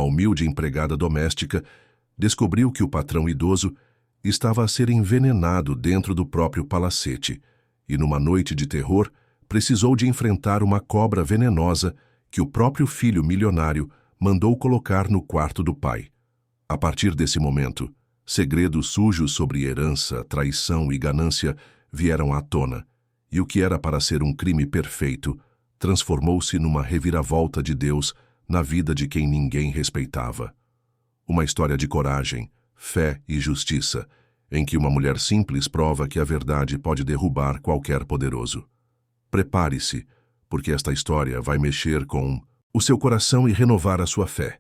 uma humilde empregada doméstica, descobriu que o patrão idoso estava a ser envenenado dentro do próprio palacete e, numa noite de terror, precisou de enfrentar uma cobra venenosa que o próprio filho milionário mandou colocar no quarto do pai. A partir desse momento, segredos sujos sobre herança, traição e ganância vieram à tona, e o que era para ser um crime perfeito transformou-se numa reviravolta de Deus na vida de quem ninguém respeitava. Uma história de coragem, fé e justiça, em que uma mulher simples prova que a verdade pode derrubar qualquer poderoso. Prepare-se, porque esta história vai mexer com o seu coração e renovar a sua fé.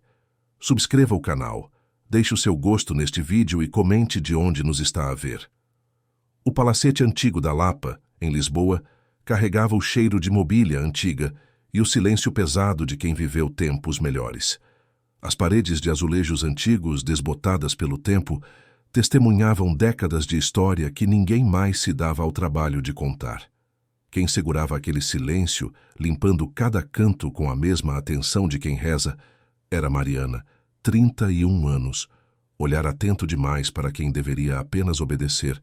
Subscreva o canal, deixe o seu gosto neste vídeo e comente de onde nos está a ver. O palacete antigo da Lapa, em Lisboa, carregava o cheiro de mobília antiga e o silêncio pesado de quem viveu tempos melhores. As paredes de azulejos antigos, desbotadas pelo tempo, testemunhavam décadas de história que ninguém mais se dava ao trabalho de contar. Quem segurava aquele silêncio, limpando cada canto com a mesma atenção de quem reza, era Mariana, 31 anos, olhar atento demais para quem deveria apenas obedecer,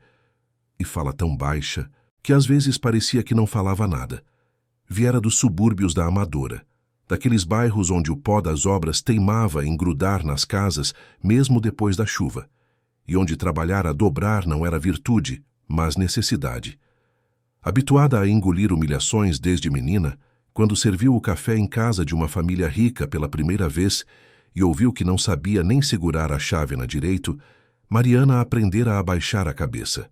e fala tão baixa que às vezes parecia que não falava nada. Viera dos subúrbios da Amadora, daqueles bairros onde o pó das obras teimava em grudar nas casas mesmo depois da chuva, e onde trabalhar a dobrar não era virtude, mas necessidade. Habituada a engolir humilhações desde menina, quando serviu o café em casa de uma família rica pela primeira vez e ouviu que não sabia nem segurar a chávena direito, Mariana aprendera a abaixar a cabeça.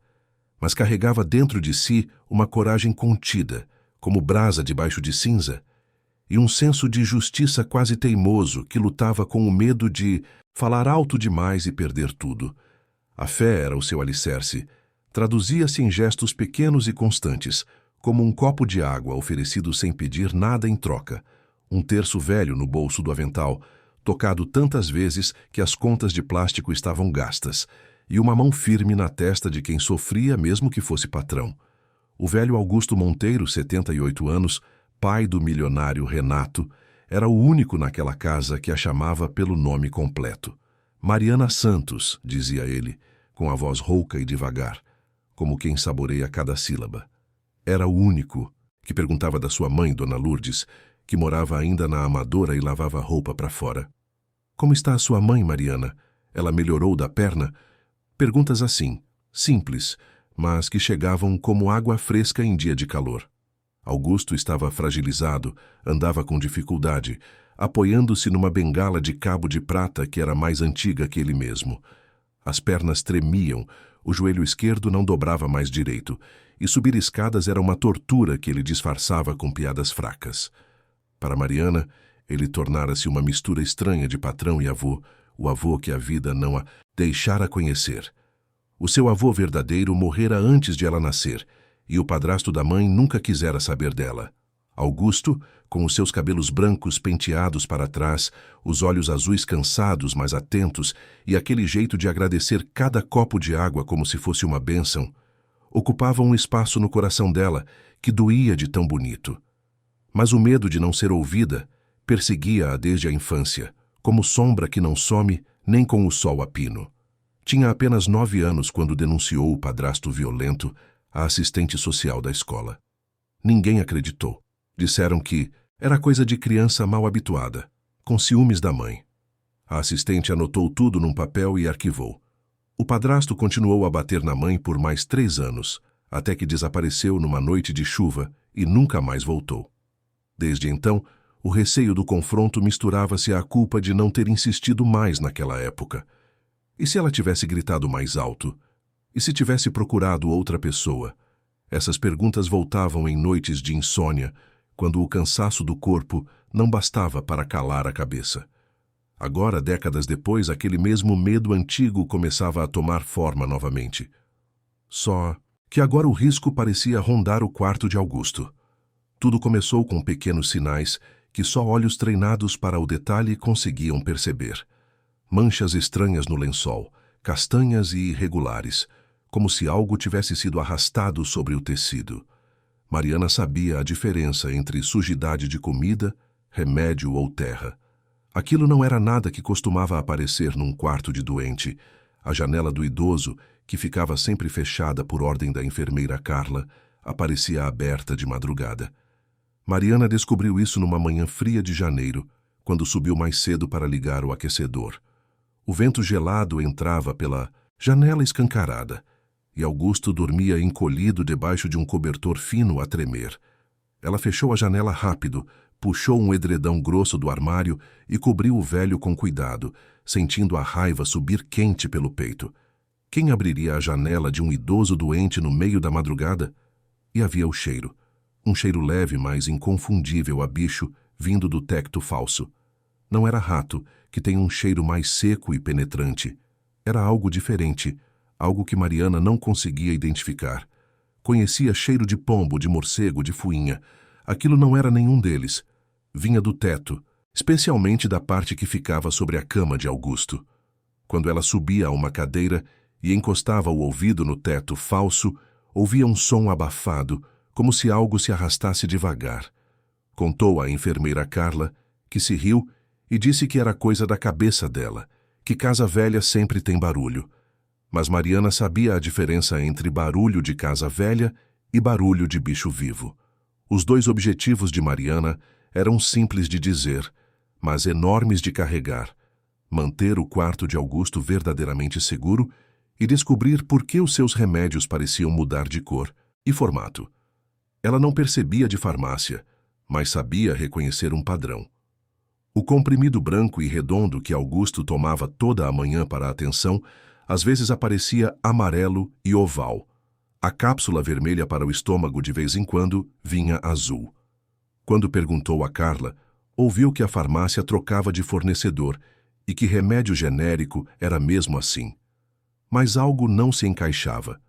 Mas carregava dentro de si uma coragem contida, como brasa debaixo de cinza, e um senso de justiça quase teimoso que lutava com o medo de falar alto demais e perder tudo. A fé era o seu alicerce. Traduzia-se em gestos pequenos e constantes, como um copo de água oferecido sem pedir nada em troca, um terço velho no bolso do avental, tocado tantas vezes que as contas de plástico estavam gastas, e uma mão firme na testa de quem sofria mesmo que fosse patrão. O velho Augusto Monteiro, 78 anos, pai do milionário Renato, era o único naquela casa que a chamava pelo nome completo. Mariana Santos, dizia ele, com a voz rouca e devagar, como quem saboreia cada sílaba. Era o único que perguntava da sua mãe, Dona Lourdes, que morava ainda na Amadora e lavava roupa para fora. Como está a sua mãe, Mariana? Ela melhorou da perna? Perguntas assim, simples, mas que chegavam como água fresca em dia de calor. Augusto estava fragilizado, andava com dificuldade, apoiando-se numa bengala de cabo de prata que era mais antiga que ele mesmo. As pernas tremiam, o joelho esquerdo não dobrava mais direito, e subir escadas era uma tortura que ele disfarçava com piadas fracas. Para Mariana, ele tornara-se uma mistura estranha de patrão e avô, o avô que a vida não a deixara conhecer. O seu avô verdadeiro morrera antes de ela nascer, e o padrasto da mãe nunca quisera saber dela. Augusto, com os seus cabelos brancos penteados para trás, os olhos azuis cansados, mas atentos, e aquele jeito de agradecer cada copo de água como se fosse uma bênção, ocupava um espaço no coração dela que doía de tão bonito. Mas o medo de não ser ouvida perseguia-a desde a infância, como sombra que não some nem com o sol a pino. Tinha apenas 9 anos quando denunciou o padrasto violento à assistente social da escola. Ninguém acreditou. Disseram que era coisa de criança mal habituada, com ciúmes da mãe. A assistente anotou tudo num papel e arquivou. O padrasto continuou a bater na mãe por mais 3 anos, até que desapareceu numa noite de chuva e nunca mais voltou. Desde então, o receio do confronto misturava-se à culpa de não ter insistido mais naquela época. E se ela tivesse gritado mais alto? E se tivesse procurado outra pessoa? Essas perguntas voltavam em noites de insônia, quando o cansaço do corpo não bastava para calar a cabeça. Agora, décadas depois, aquele mesmo medo antigo começava a tomar forma novamente. Só que agora o risco parecia rondar o quarto de Augusto. Tudo começou com pequenos sinais que só olhos treinados para o detalhe conseguiam perceber. Manchas estranhas no lençol, castanhas e irregulares, como se algo tivesse sido arrastado sobre o tecido. Mariana sabia a diferença entre sujidade de comida, remédio ou terra. Aquilo não era nada que costumava aparecer num quarto de doente. A janela do idoso, que ficava sempre fechada por ordem da enfermeira Carla, aparecia aberta de madrugada. Mariana descobriu isso numa manhã fria de janeiro, quando subiu mais cedo para ligar o aquecedor. O vento gelado entrava pela janela escancarada, e Augusto dormia encolhido debaixo de um cobertor fino a tremer. Ela fechou a janela rápido, puxou um edredão grosso do armário e cobriu o velho com cuidado, sentindo a raiva subir quente pelo peito. Quem abriria a janela de um idoso doente no meio da madrugada? E havia o cheiro. Um cheiro leve, mas inconfundível a bicho, vindo do tecto falso. Não era rato, que tem um cheiro mais seco e penetrante. Era algo diferente, algo que Mariana não conseguia identificar. Conhecia cheiro de pombo, de morcego, de fuinha. Aquilo não era nenhum deles. Vinha do teto, especialmente da parte que ficava sobre a cama de Augusto. Quando ela subia a uma cadeira e encostava o ouvido no teto falso, ouvia um som abafado, como se algo se arrastasse devagar. Contou à enfermeira Carla, que se riu e disse que era coisa da cabeça dela, que casa velha sempre tem barulho. Mas Mariana sabia a diferença entre barulho de casa velha e barulho de bicho vivo. Os dois objetivos de Mariana eram simples de dizer, mas enormes de carregar: manter o quarto de Augusto verdadeiramente seguro e descobrir por que os seus remédios pareciam mudar de cor e formato. Ela não percebia de farmácia, mas sabia reconhecer um padrão. O comprimido branco e redondo que Augusto tomava toda a manhã para a atenção, às vezes aparecia amarelo e oval. A cápsula vermelha para o estômago de vez em quando vinha azul. Quando perguntou a Carla, ouviu que a farmácia trocava de fornecedor e que remédio genérico era mesmo assim. Mas algo não se encaixava.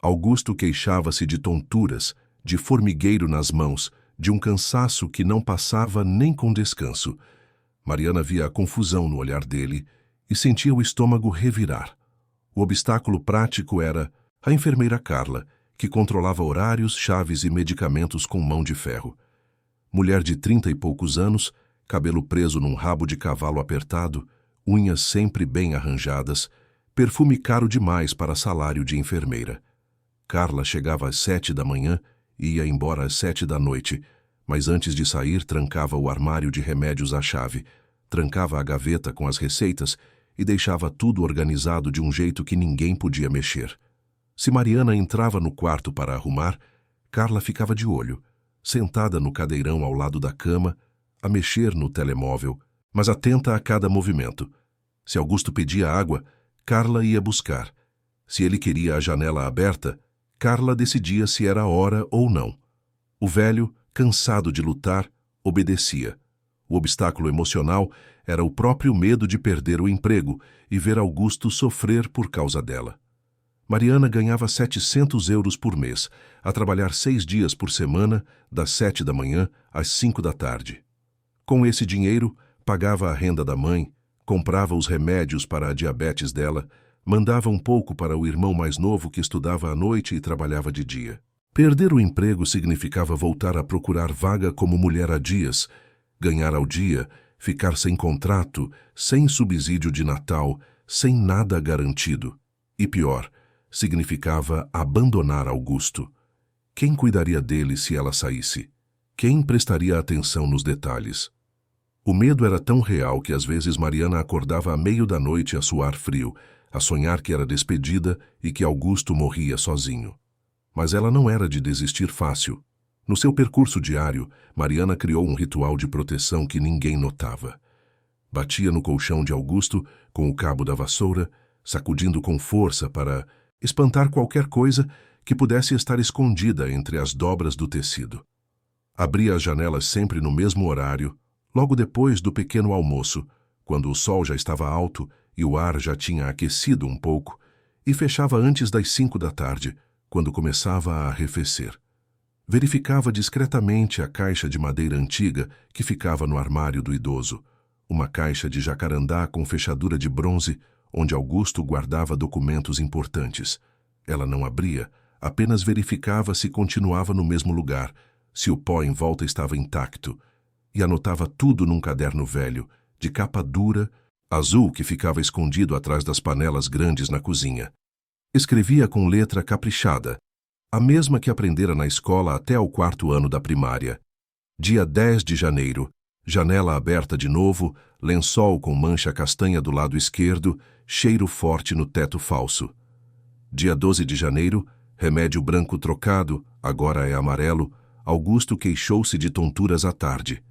Augusto queixava-se de tonturas, de formigueiro nas mãos, de um cansaço que não passava nem com descanso. Mariana via a confusão no olhar dele e sentia o estômago revirar. O obstáculo prático era a enfermeira Carla, que controlava horários, chaves e medicamentos com mão de ferro. Mulher de 30 e poucos anos, cabelo preso num rabo de cavalo apertado, unhas sempre bem arranjadas, perfume caro demais para salário de enfermeira. Carla chegava às 7 da manhã e ia embora às 7 da noite, mas antes de sair trancava o armário de remédios à chave, trancava a gaveta com as receitas e deixava tudo organizado de um jeito que ninguém podia mexer. Se Mariana entrava no quarto para arrumar, Carla ficava de olho, sentada no cadeirão ao lado da cama, a mexer no telemóvel, mas atenta a cada movimento. Se Augusto pedia água, Carla ia buscar. Se ele queria a janela aberta, Carla decidia se era hora ou não. O velho, cansado de lutar, obedecia. O obstáculo emocional era o próprio medo de perder o emprego e ver Augusto sofrer por causa dela. Mariana ganhava 700 euros por mês, a trabalhar 6 dias por semana, das 7 da manhã às 5 da tarde. Com esse dinheiro, pagava a renda da mãe, comprava os remédios para a diabetes dela, mandava um pouco para o irmão mais novo que estudava à noite e trabalhava de dia. Perder o emprego significava voltar a procurar vaga como mulher há dias, ganhar ao dia, ficar sem contrato, sem subsídio de Natal, sem nada garantido. E pior, significava abandonar Augusto. Quem cuidaria dele se ela saísse? Quem prestaria atenção nos detalhes? O medo era tão real que às vezes Mariana acordava à meio da noite a suar frio, a sonhar que era despedida e que Augusto morria sozinho. Mas ela não era de desistir fácil. No seu percurso diário, Mariana criou um ritual de proteção que ninguém notava. Batia no colchão de Augusto com o cabo da vassoura, sacudindo com força para espantar qualquer coisa que pudesse estar escondida entre as dobras do tecido. Abria as janelas sempre no mesmo horário, logo depois do pequeno almoço, quando o sol já estava alto e o ar já tinha aquecido um pouco, e fechava antes das 5 da tarde, quando começava a arrefecer. Verificava discretamente a caixa de madeira antiga que ficava no armário do idoso, uma caixa de jacarandá com fechadura de bronze, onde Augusto guardava documentos importantes. Ela não abria, apenas verificava se continuava no mesmo lugar, se o pó em volta estava intacto, e anotava tudo num caderno velho, de capa dura, azul que ficava escondido atrás das panelas grandes na cozinha. Escrevia com letra caprichada, a mesma que aprendera na escola até o 4º ano da primária. Dia 10 de janeiro, janela aberta de novo, lençol com mancha castanha do lado esquerdo, cheiro forte no teto falso. Dia 12 de janeiro, remédio branco trocado, agora é amarelo, Augusto queixou-se de tonturas à tarde.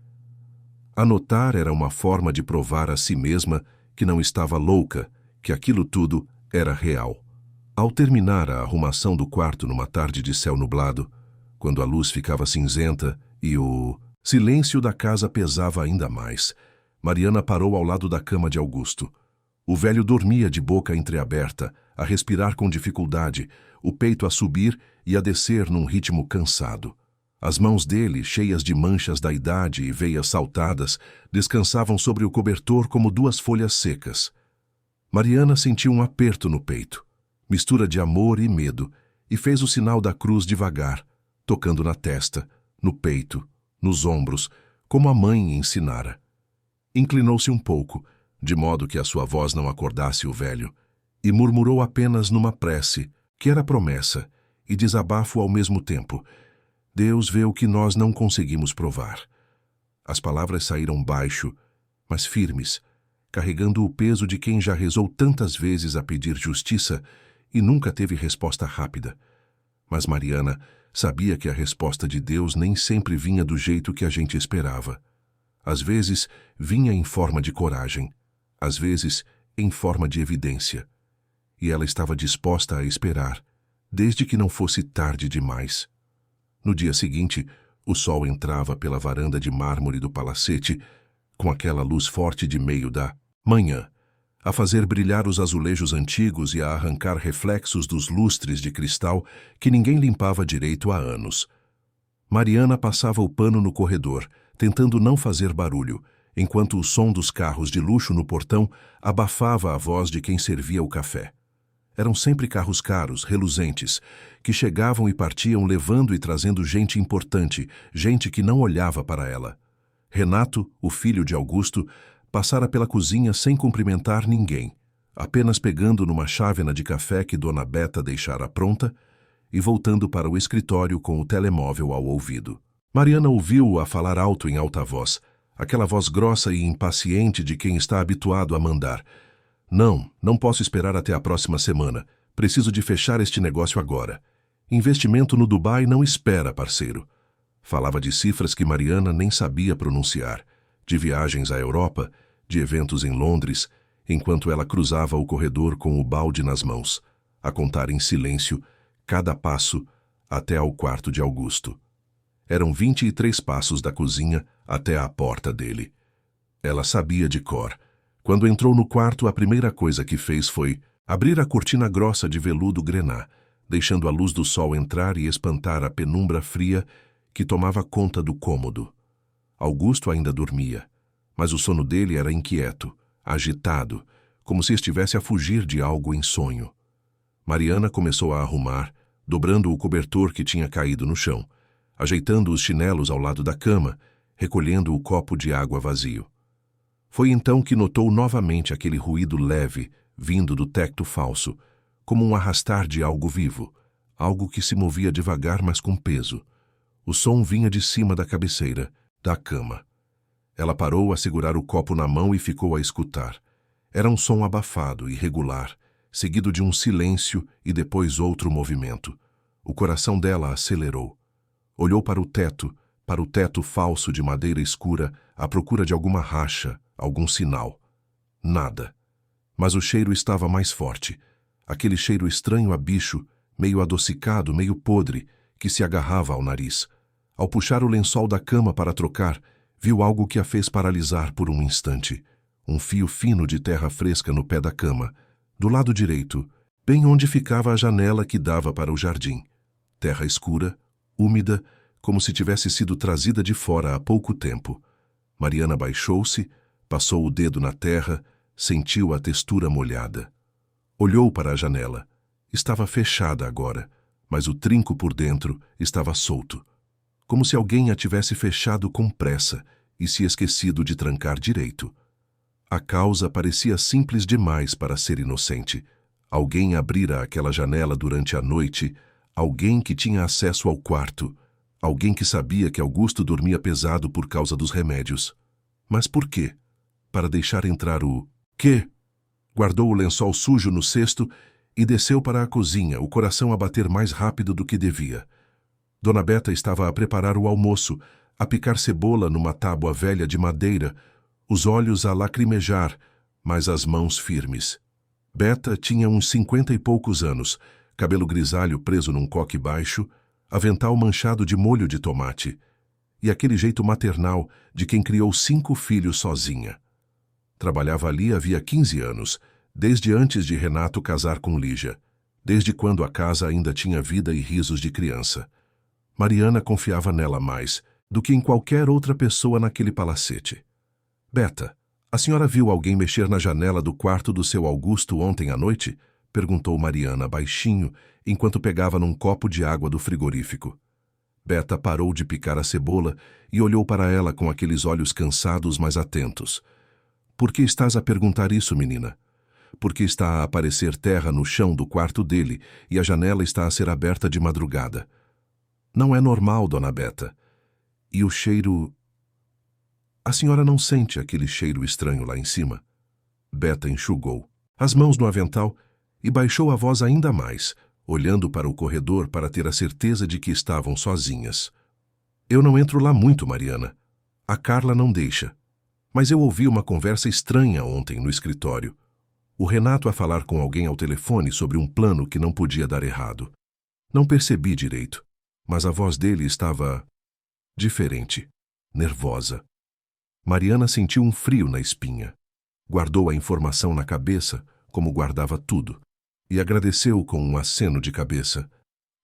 Anotar era uma forma de provar a si mesma que não estava louca, que aquilo tudo era real. Ao terminar a arrumação do quarto numa tarde de céu nublado, quando a luz ficava cinzenta e o silêncio da casa pesava ainda mais, Mariana parou ao lado da cama de Augusto. O velho dormia de boca entreaberta, a respirar com dificuldade, o peito a subir e a descer num ritmo cansado. As mãos dele, cheias de manchas da idade e veias saltadas, descansavam sobre o cobertor como 2 folhas secas. Mariana sentiu um aperto no peito, mistura de amor e medo, e fez o sinal da cruz devagar, tocando na testa, no peito, nos ombros, como a mãe ensinara. Inclinou-se um pouco, de modo que a sua voz não acordasse o velho, e murmurou apenas numa prece, que era promessa e desabafo ao mesmo tempo. Deus vê o que nós não conseguimos provar. As palavras saíram baixo, mas firmes, carregando o peso de quem já rezou tantas vezes a pedir justiça e nunca teve resposta rápida. Mas Mariana sabia que a resposta de Deus nem sempre vinha do jeito que a gente esperava. Às vezes, vinha em forma de coragem, às vezes, em forma de evidência. E ela estava disposta a esperar, desde que não fosse tarde demais. No dia seguinte, o sol entrava pela varanda de mármore do palacete, com aquela luz forte de meio da manhã, a fazer brilhar os azulejos antigos e a arrancar reflexos dos lustres de cristal que ninguém limpava direito há anos. Mariana passava o pano no corredor, tentando não fazer barulho, enquanto o som dos carros de luxo no portão abafava a voz de quem servia o café. Eram sempre carros caros, reluzentes, que chegavam e partiam levando e trazendo gente importante, gente que não olhava para ela. Renato, o filho de Augusto, passara pela cozinha sem cumprimentar ninguém, apenas pegando numa chávena de café que Dona Beta deixara pronta e voltando para o escritório com o telemóvel ao ouvido. Mariana ouviu-o a falar alto em alta voz, aquela voz grossa e impaciente de quem está habituado a mandar. Não posso esperar até a próxima semana. Preciso de fechar este negócio agora. Investimento no Dubai não espera, parceiro. Falava de cifras que Mariana nem sabia pronunciar, de viagens à Europa, de eventos em Londres, enquanto ela cruzava o corredor com o balde nas mãos, a contar em silêncio cada passo até ao quarto de Augusto. Eram 23 passos da cozinha até à porta dele. Ela sabia de cor. Quando entrou no quarto, a primeira coisa que fez foi abrir a cortina grossa de veludo grená, deixando a luz do sol entrar e espantar a penumbra fria que tomava conta do cômodo. Augusto ainda dormia, mas o sono dele era inquieto, agitado, como se estivesse a fugir de algo em sonho. Mariana começou a arrumar, dobrando o cobertor que tinha caído no chão, ajeitando os chinelos ao lado da cama, recolhendo o copo de água vazio. Foi então que notou novamente aquele ruído leve, vindo do teto falso, como um arrastar de algo vivo, algo que se movia devagar, mas com peso. O som vinha de cima da cabeceira, da cama. Ela parou a segurar o copo na mão e ficou a escutar. Era um som abafado, irregular, seguido de um silêncio e depois outro movimento. O coração dela acelerou. Olhou para o teto falso de madeira escura, à procura de alguma racha, algum sinal. Nada. Mas o cheiro estava mais forte. Aquele cheiro estranho a bicho, meio adocicado, meio podre, que se agarrava ao nariz. Ao puxar o lençol da cama para trocar, viu algo que a fez paralisar por um instante. Um fio fino de terra fresca no pé da cama, do lado direito, bem onde ficava a janela que dava para o jardim. Terra escura, úmida, como se tivesse sido trazida de fora há pouco tempo. Mariana baixou-se, passou o dedo na terra, sentiu a textura molhada. Olhou para a janela. Estava fechada agora, mas o trinco por dentro estava solto, como se alguém a tivesse fechado com pressa e se esquecido de trancar direito. A causa parecia simples demais para ser inocente. Alguém abrira aquela janela durante a noite, alguém que tinha acesso ao quarto, alguém que sabia que Augusto dormia pesado por causa dos remédios. Mas por quê? Para deixar entrar o quê? Guardou o lençol sujo no cesto e desceu para a cozinha, o coração a bater mais rápido do que devia. Dona Beta estava a preparar o almoço, a picar cebola numa tábua velha de madeira, os olhos a lacrimejar, mas as mãos firmes. Beta tinha uns 50 e poucos anos, cabelo grisalho preso num coque baixo, avental manchado de molho de tomate, e aquele jeito maternal de quem criou 5 filhos sozinha. Trabalhava ali havia 15 anos, desde antes de Renato casar com Lígia, desde quando a casa ainda tinha vida e risos de criança. Mariana confiava nela mais do que em qualquer outra pessoa naquele palacete. Beta, a senhora viu alguém mexer na janela do quarto do seu Augusto ontem à noite? Perguntou Mariana baixinho, enquanto pegava num copo de água do frigorífico. Beta parou de picar a cebola e olhou para ela com aqueles olhos cansados, mas atentos. Por que estás a perguntar isso, menina? Porque está a aparecer terra no chão do quarto dele e a janela está a ser aberta de madrugada. Não é normal, dona Beta. E o cheiro... A senhora não sente aquele cheiro estranho lá em cima? Beta enxugou as mãos no avental e baixou a voz ainda mais, olhando para o corredor para ter a certeza de que estavam sozinhas. Eu não entro lá muito, Mariana. A Carla não deixa. Mas eu ouvi uma conversa estranha ontem no escritório. O Renato a falar com alguém ao telefone sobre um plano que não podia dar errado. Não percebi direito, mas a voz dele estava diferente, nervosa. Mariana sentiu um frio na espinha. Guardou a informação na cabeça, como guardava tudo, e agradeceu com um aceno de cabeça.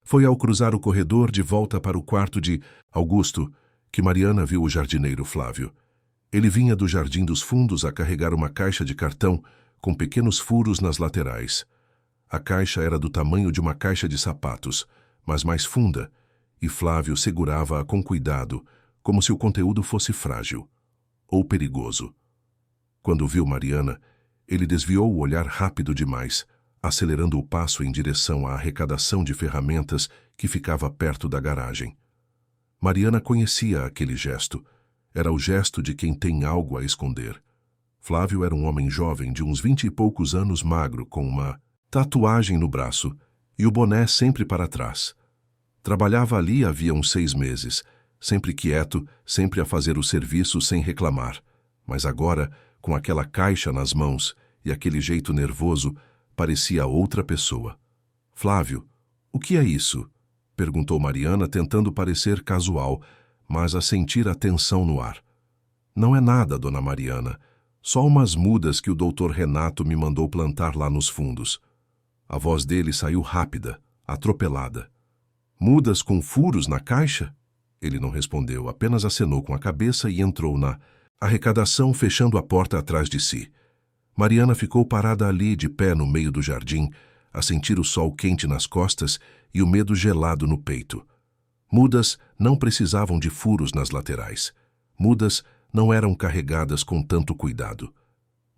Foi ao cruzar o corredor de volta para o quarto de Augusto que Mariana viu o jardineiro Flávio. Ele vinha do Jardim dos Fundos a carregar uma caixa de cartão com pequenos furos nas laterais. A caixa era do tamanho de uma caixa de sapatos, mas mais funda, e Flávio segurava-a com cuidado, como se o conteúdo fosse frágil ou perigoso. Quando viu Mariana, ele desviou o olhar rápido demais, acelerando o passo em direção à arrecadação de ferramentas que ficava perto da garagem. Mariana conhecia aquele gesto. Era o gesto de quem tem algo a esconder. Flávio era um homem jovem de uns 20 e poucos anos, magro, com uma tatuagem no braço e o boné sempre para trás. Trabalhava ali havia uns 6 meses, sempre quieto, sempre a fazer o serviço sem reclamar. Mas agora, com aquela caixa nas mãos e aquele jeito nervoso, parecia outra pessoa. Flávio, o que é isso? Perguntou Mariana, tentando parecer casual, mas a sentir a tensão no ar. Não é nada, dona Mariana. Só umas mudas que o doutor Renato me mandou plantar lá nos fundos. A voz dele saiu rápida, atropelada. Mudas com furos na caixa? Ele não respondeu, apenas acenou com a cabeça e entrou na arrecadação, fechando a porta atrás de si. Mariana ficou parada ali, de pé no meio do jardim, a sentir o sol quente nas costas e o medo gelado no peito. Mudas não precisavam de furos nas laterais. Mudas não eram carregadas com tanto cuidado.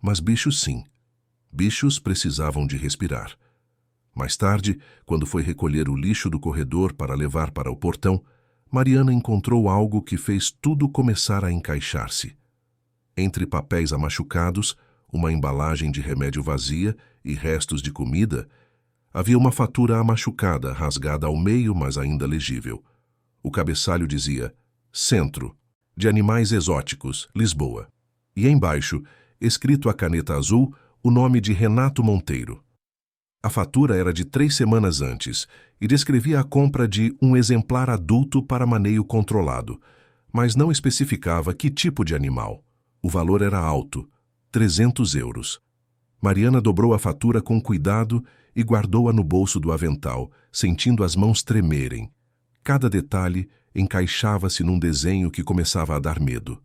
Mas bichos sim. Bichos precisavam de respirar. Mais tarde, quando foi recolher o lixo do corredor para levar para o portão, Mariana encontrou algo que fez tudo começar a encaixar-se. Entre papéis amachucados, uma embalagem de remédio vazia e restos de comida, havia uma fatura amachucada, rasgada ao meio, mas ainda legível. O cabeçalho dizia Centro de Animais Exóticos, Lisboa. E embaixo, escrito a caneta azul, o nome de Renato Monteiro. A fatura era de 3 semanas antes e descrevia a compra de um exemplar adulto para maneio controlado, mas não especificava que tipo de animal. O valor era alto, 300 euros. Mariana dobrou a fatura com cuidado e guardou-a no bolso do avental, sentindo as mãos tremerem. Cada detalhe encaixava-se num desenho que começava a dar medo.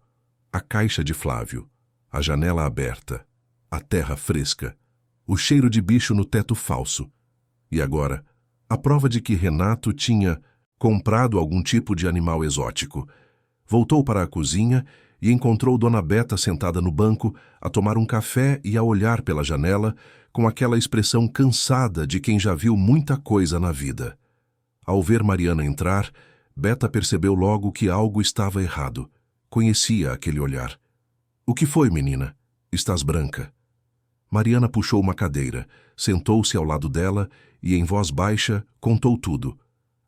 A caixa de Flávio, a janela aberta, a terra fresca, o cheiro de bicho no teto falso. E agora, a prova de que Renato tinha comprado algum tipo de animal exótico. Voltou para a cozinha e encontrou Dona Beta sentada no banco, a tomar um café e a olhar pela janela, com aquela expressão cansada de quem já viu muita coisa na vida. Ao ver Mariana entrar, Beta percebeu logo que algo estava errado. Conhecia aquele olhar. — O que foi, menina? Estás branca. Mariana puxou uma cadeira, sentou-se ao lado dela e, em voz baixa, contou tudo.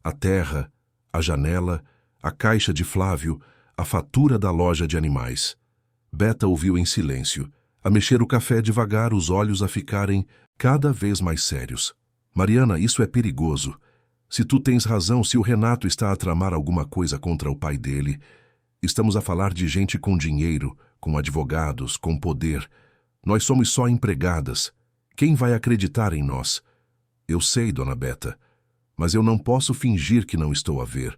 A terra, a janela, a caixa de Flávio, a fatura da loja de animais. Beta ouviu em silêncio, a mexer o café devagar, os olhos a ficarem cada vez mais sérios. — Mariana, isso é perigoso. Se tu tens razão, se o Renato está a tramar alguma coisa contra o pai dele, estamos a falar de gente com dinheiro, com advogados, com poder. Nós somos só empregadas. Quem vai acreditar em nós? Eu sei, Dona Beta, mas eu não posso fingir que não estou a ver.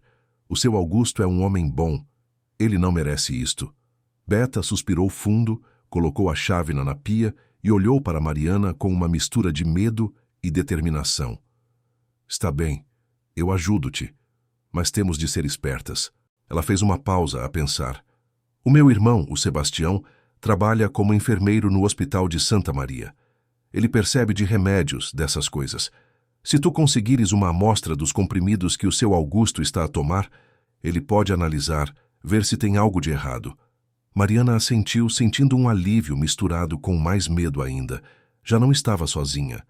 O seu Augusto é um homem bom. Ele não merece isto. Beta suspirou fundo, colocou a chávena na pia e olhou para Mariana com uma mistura de medo e determinação. — Está bem, eu ajudo-te, mas temos de ser espertas. Ela fez uma pausa a pensar. — O meu irmão, o Sebastião, trabalha como enfermeiro no Hospital de Santa Maria. Ele percebe de remédios, dessas coisas. Se tu conseguires uma amostra dos comprimidos que o seu Augusto está a tomar, ele pode analisar, ver se tem algo de errado. Mariana assentiu, sentindo um alívio misturado com mais medo ainda. Já não estava sozinha.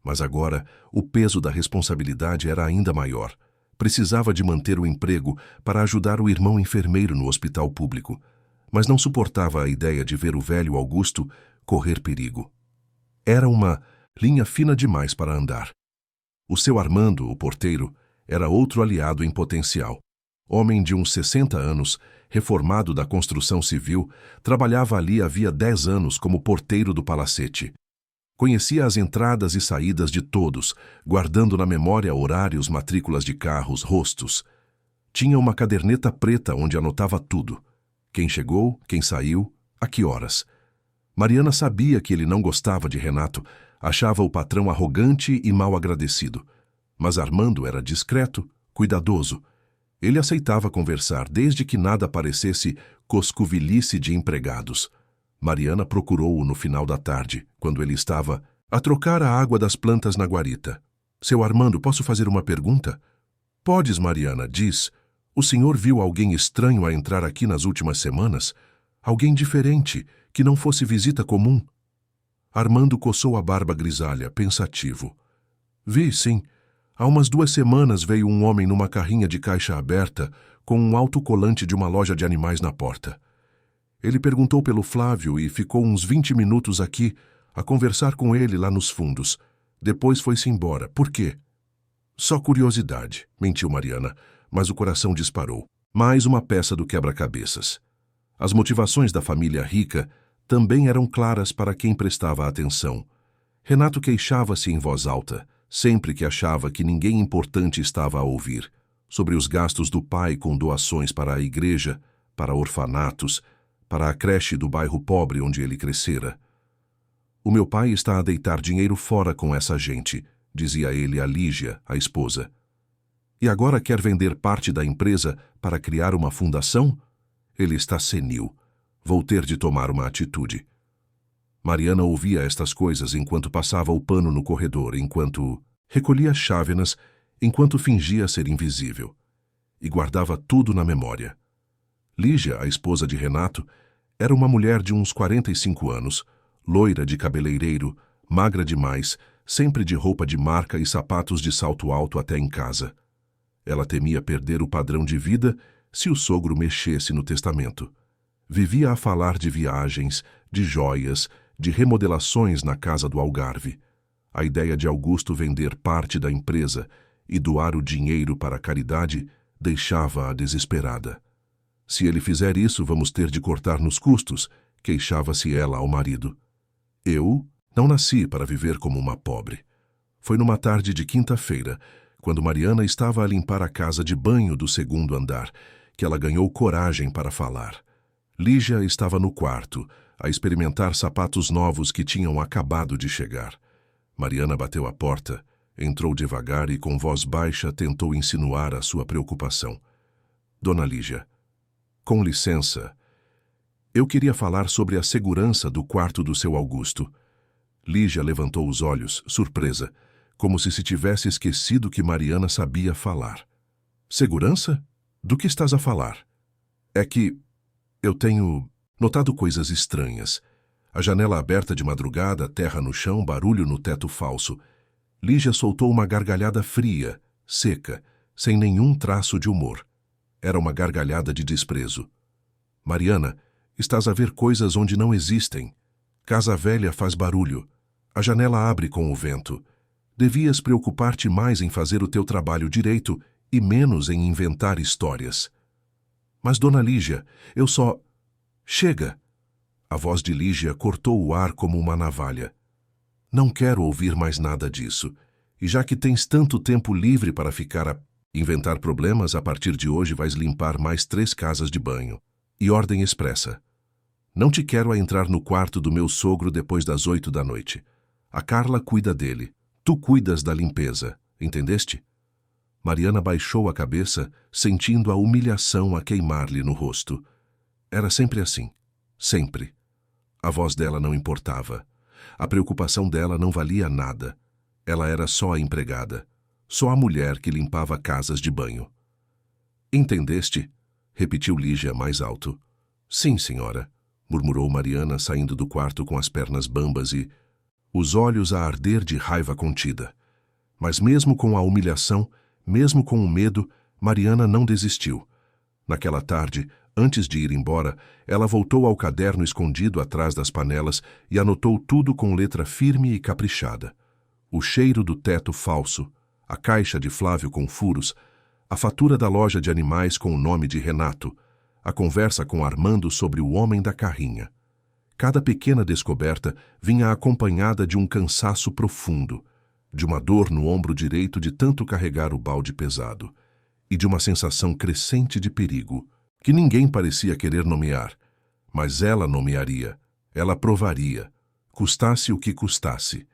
Mas agora, o peso da responsabilidade era ainda maior. Precisava de manter o emprego para ajudar o irmão enfermeiro no hospital público, mas não suportava a ideia de ver o velho Augusto correr perigo. Era uma linha fina demais para andar. O seu Armando, o porteiro, era outro aliado em potencial. Homem de uns 60 anos, reformado da construção civil, trabalhava ali havia 10 anos como porteiro do palacete. Conhecia as entradas e saídas de todos, guardando na memória horários, matrículas de carros, rostos. Tinha uma caderneta preta onde anotava tudo. Quem chegou, quem saiu, a que horas. Mariana sabia que ele não gostava de Renato, achava o patrão arrogante e mal agradecido. Mas Armando era discreto, cuidadoso. Ele aceitava conversar desde que nada parecesse coscovilhice de empregados. Mariana procurou-o no final da tarde, quando ele estava a trocar a água das plantas na guarita. — Seu Armando, posso fazer uma pergunta? — Podes, Mariana, diz. O senhor viu alguém estranho a entrar aqui nas últimas semanas? Alguém diferente, que não fosse visita comum? Armando coçou a barba grisalha, pensativo. — Vi, sim. Há umas 2 semanas veio um homem numa carrinha de caixa aberta, com um autocolante de uma loja de animais na porta. Ele perguntou pelo Flávio e ficou uns 20 minutos aqui, a conversar com ele lá nos fundos. Depois foi-se embora. Por quê? Só curiosidade, mentiu Mariana, mas o coração disparou. Mais uma peça do quebra-cabeças. As motivações da família rica também eram claras para quem prestava atenção. Renato queixava-se em voz alta, sempre que achava que ninguém importante estava a ouvir, sobre os gastos do pai com doações para a igreja, para orfanatos, para a creche do bairro pobre onde ele crescera. — O meu pai está a deitar dinheiro fora com essa gente, dizia ele a Lígia, a esposa. E agora quer vender parte da empresa para criar uma fundação? Ele está senil. Vou ter de tomar uma atitude. Mariana ouvia estas coisas enquanto passava o pano no corredor, enquanto recolhia chávenas, enquanto fingia ser invisível. E guardava tudo na memória. Lígia, a esposa de Renato, era uma mulher de uns 45 anos, loira de cabeleireiro, magra demais, sempre de roupa de marca e sapatos de salto alto até em casa. Ela temia perder o padrão de vida se o sogro mexesse no testamento. Vivia a falar de viagens, de joias, de remodelações na casa do Algarve. A ideia de Augusto vender parte da empresa e doar o dinheiro para a caridade deixava-a desesperada. Se ele fizer isso, vamos ter de cortar nos custos, queixava-se ela ao marido. Eu não nasci para viver como uma pobre. Foi numa tarde de quinta-feira, quando Mariana estava a limpar a casa de banho do 2º andar, que ela ganhou coragem para falar. Lígia estava no quarto, a experimentar sapatos novos que tinham acabado de chegar. Mariana bateu à porta, entrou devagar e com voz baixa tentou insinuar a sua preocupação. — Dona Lígia, com licença, Eu queria falar sobre a segurança do quarto do seu Augusto. Lígia levantou os olhos, surpresa, como se tivesse esquecido que Mariana sabia falar. Segurança? Do que estás a falar? É que eu tenho notado coisas estranhas. A janela aberta de madrugada, terra no chão, barulho no teto falso. Lígia soltou uma gargalhada fria, seca, sem nenhum traço de humor. Era uma gargalhada de desprezo. Mariana, estás a ver coisas onde não existem. Casa velha faz barulho. A janela abre com o vento. Devias preocupar-te mais em fazer o teu trabalho direito e menos em inventar histórias. Mas, dona Lígia, eu só... Chega! A voz de Lígia cortou o ar como uma navalha. Não quero ouvir mais nada disso. E já que tens tanto tempo livre para ficar a inventar problemas, a partir de hoje vais limpar mais 3 casas de banho. E ordem expressa. Não te quero a entrar no quarto do meu sogro depois das 8 da noite. A Carla cuida dele. Tu cuidas da limpeza. Entendeste? Mariana baixou a cabeça, sentindo a humilhação a queimar-lhe no rosto. Era sempre assim. Sempre. A voz dela não importava. A preocupação dela não valia nada. Ela era só a empregada. Só a mulher que limpava casas de banho. Entendeste? Repetiu Lígia mais alto. Sim, senhora, murmurou Mariana, saindo do quarto com as pernas bambas e os olhos a arder de raiva contida. Mas mesmo com a humilhação, mesmo com o medo, Mariana não desistiu. Naquela tarde, antes de ir embora, ela voltou ao caderno escondido atrás das panelas e anotou tudo com letra firme e caprichada. O cheiro do teto falso, a caixa de Flávio com furos, a fatura da loja de animais com o nome de Renato, a conversa com Armando sobre o homem da carrinha. Cada pequena descoberta vinha acompanhada de um cansaço profundo, de uma dor no ombro direito de tanto carregar o balde pesado, e de uma sensação crescente de perigo, que ninguém parecia querer nomear, mas ela nomearia, ela provaria, custasse o que custasse.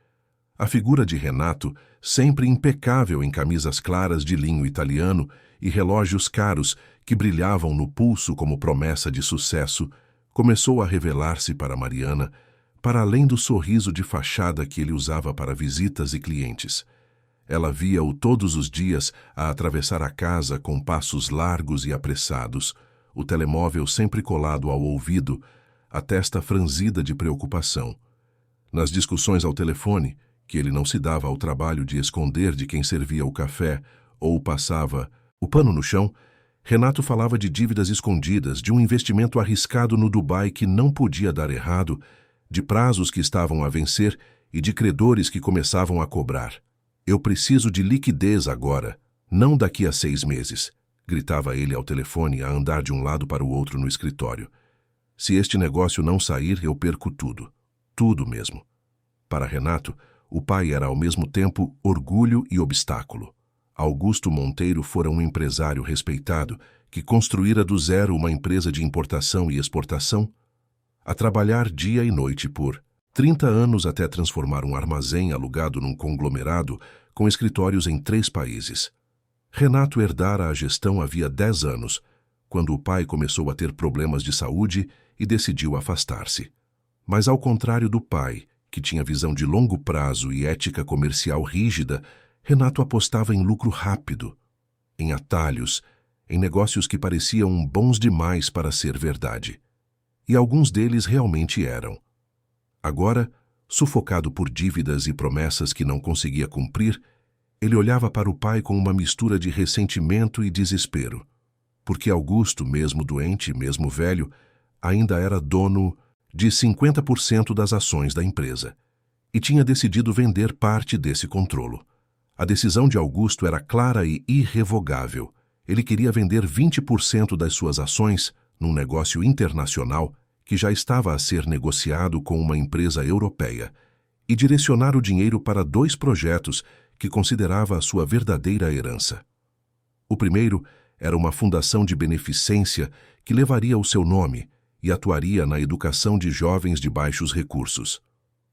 A figura de Renato, sempre impecável em camisas claras de linho italiano e relógios caros que brilhavam no pulso como promessa de sucesso, começou a revelar-se para Mariana, para além do sorriso de fachada que ele usava para visitas e clientes. Ela via-o todos os dias a atravessar a casa com passos largos e apressados, o telemóvel sempre colado ao ouvido, a testa franzida de preocupação. Nas discussões ao telefone, que ele não se dava ao trabalho de esconder de quem servia o café ou passava o pano no chão, Renato falava de dívidas escondidas, de um investimento arriscado no Dubai que não podia dar errado, de prazos que estavam a vencer e de credores que começavam a cobrar. Eu preciso de liquidez agora, não daqui a 6 meses, gritava ele ao telefone a andar de um lado para o outro no escritório. Se este negócio não sair, eu perco tudo. Tudo mesmo. Para Renato, o pai era ao mesmo tempo orgulho e obstáculo. Augusto Monteiro fora um empresário respeitado que construíra do zero uma empresa de importação e exportação, a trabalhar dia e noite por 30 anos até transformar um armazém alugado num conglomerado com escritórios em 3 países. Renato herdara a gestão havia 10 anos, quando o pai começou a ter problemas de saúde e decidiu afastar-se. Mas ao contrário do pai, que tinha visão de longo prazo e ética comercial rígida, Renato apostava em lucro rápido, em atalhos, em negócios que pareciam bons demais para ser verdade. E alguns deles realmente eram. Agora, sufocado por dívidas e promessas que não conseguia cumprir, ele olhava para o pai com uma mistura de ressentimento e desespero, porque Augusto, mesmo doente, mesmo velho, ainda era dono de 50% das ações da empresa e tinha decidido vender parte desse controlo. A decisão de Augusto era clara e irrevogável. Ele queria vender 20% das suas ações num negócio internacional que já estava a ser negociado com uma empresa europeia e direcionar o dinheiro para 2 projetos que considerava a sua verdadeira herança. O primeiro era uma fundação de beneficência que levaria o seu nome e atuaria na educação de jovens de baixos recursos.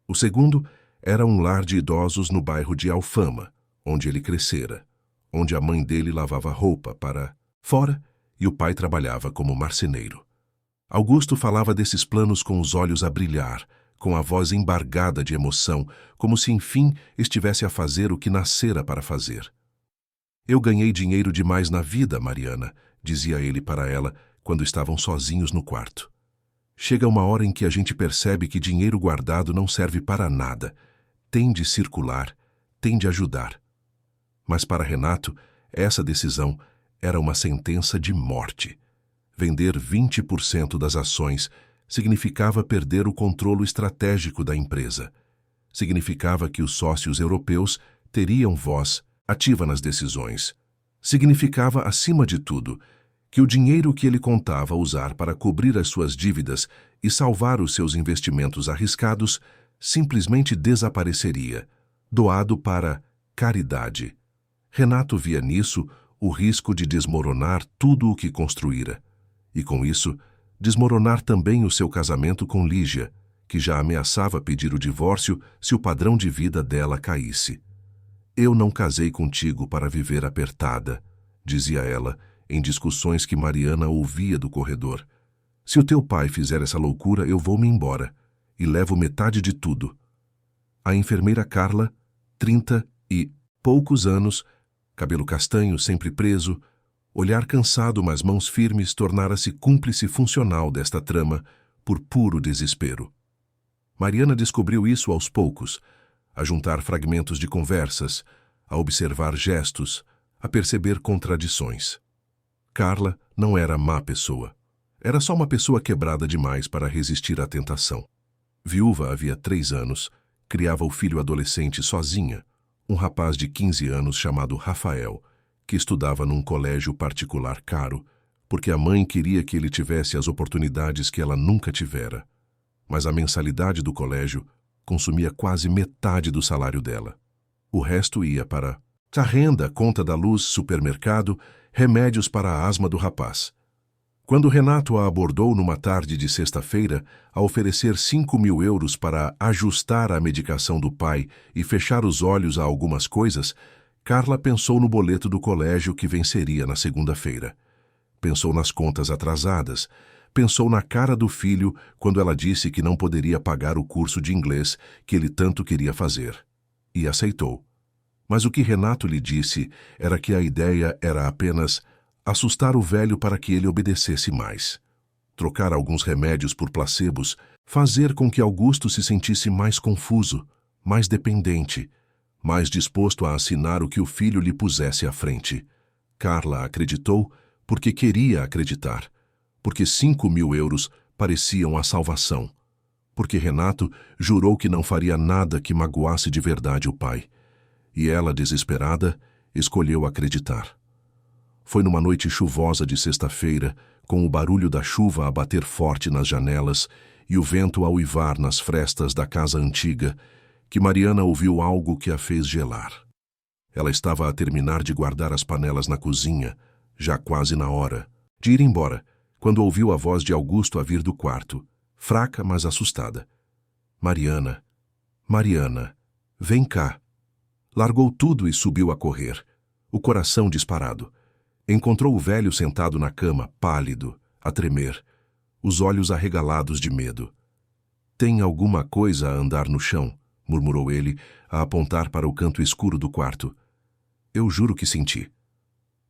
O segundo era um lar de idosos no bairro de Alfama, onde ele crescera, onde a mãe dele lavava roupa para fora e o pai trabalhava como marceneiro. Augusto falava desses planos com os olhos a brilhar, com a voz embargada de emoção, como se enfim estivesse a fazer o que nascera para fazer. Eu ganhei dinheiro demais na vida, Mariana, dizia ele para ela quando estavam sozinhos no quarto. Chega uma hora em que a gente percebe que dinheiro guardado não serve para nada. Tem de circular, tem de ajudar. Mas para Renato, essa decisão era uma sentença de morte. Vender 20% das ações significava perder o controle estratégico da empresa. Significava que os sócios europeus teriam voz ativa nas decisões. Significava, acima de tudo, que o dinheiro que ele contava usar para cobrir as suas dívidas e salvar os seus investimentos arriscados simplesmente desapareceria, doado para caridade. Renato via nisso o risco de desmoronar tudo o que construíra, e com isso, desmoronar também o seu casamento com Lígia, que já ameaçava pedir o divórcio se o padrão de vida dela caísse. Eu não casei contigo para viver apertada, dizia ela, em discussões que Mariana ouvia do corredor. Se o teu pai fizer essa loucura, eu vou-me embora, e levo metade de tudo. A enfermeira Carla, 30 e poucos anos, cabelo castanho sempre preso, olhar cansado mas mãos firmes, tornara-se cúmplice funcional desta trama, por puro desespero. Mariana descobriu isso aos poucos, a juntar fragmentos de conversas, a observar gestos, a perceber contradições. Carla não era má pessoa. Era só uma pessoa quebrada demais para resistir à tentação. Viúva havia 3 anos, criava o filho adolescente sozinha, um rapaz de 15 anos chamado Rafael, que estudava num colégio particular caro, porque a mãe queria que ele tivesse as oportunidades que ela nunca tivera. Mas a mensalidade do colégio consumia quase metade do salário dela. O resto ia para a renda, conta da luz, supermercado, remédios para a asma do rapaz. Quando Renato a abordou numa tarde de sexta-feira a oferecer 5.000 euros para ajustar a medicação do pai e fechar os olhos a algumas coisas, Carla pensou no boleto do colégio que venceria na segunda-feira. Pensou nas contas atrasadas. Pensou na cara do filho quando ela disse que não poderia pagar o curso de inglês que ele tanto queria fazer. E aceitou. Mas o que Renato lhe disse era que a ideia era apenas assustar o velho para que ele obedecesse mais. Trocar alguns remédios por placebos, fazer com que Augusto se sentisse mais confuso, mais dependente, mais disposto a assinar o que o filho lhe pusesse à frente. Carla acreditou porque queria acreditar, porque 5.000 euros pareciam a salvação, porque Renato jurou que não faria nada que magoasse de verdade o pai. E ela, desesperada, escolheu acreditar. Foi numa noite chuvosa de sexta-feira, com o barulho da chuva a bater forte nas janelas e o vento a uivar nas frestas da casa antiga, que Mariana ouviu algo que a fez gelar. Ela estava a terminar de guardar as panelas na cozinha, já quase na hora de ir embora, quando ouviu a voz de Augusto a vir do quarto, fraca, mas assustada. Mariana, Mariana, vem cá. Largou tudo e subiu a correr, o coração disparado. Encontrou o velho sentado na cama, pálido, a tremer, os olhos arregalados de medo. Tem alguma coisa a andar no chão, murmurou ele, a apontar para o canto escuro do quarto. Eu juro que senti.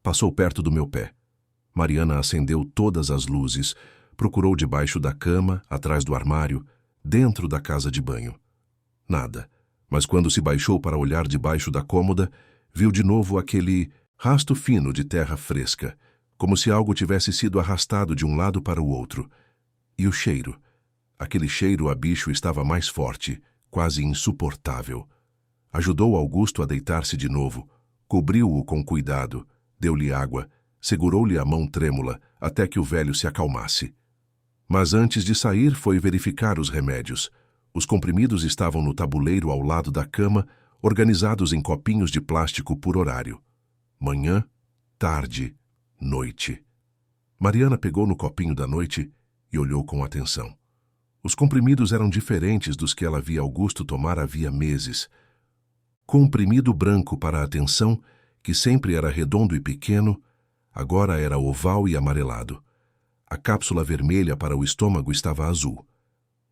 Passou perto do meu pé. Mariana acendeu todas as luzes, procurou debaixo da cama, atrás do armário, dentro da casa de banho. Nada. Mas quando se baixou para olhar debaixo da cômoda, viu de novo aquele rasto fino de terra fresca, como se algo tivesse sido arrastado de um lado para o outro. E o cheiro. Aquele cheiro a bicho estava mais forte, quase insuportável. Ajudou Augusto a deitar-se de novo, cobriu-o com cuidado, deu-lhe água, segurou-lhe a mão trêmula até que o velho se acalmasse. Mas antes de sair foi verificar os remédios. Os comprimidos estavam no tabuleiro ao lado da cama, organizados em copinhos de plástico por horário. Manhã, tarde, noite. Mariana pegou no copinho da noite e olhou com atenção. Os comprimidos eram diferentes dos que ela via Augusto tomar havia meses. Comprimido branco para a atenção, que sempre era redondo e pequeno, agora era oval e amarelado. A cápsula vermelha para o estômago estava azul.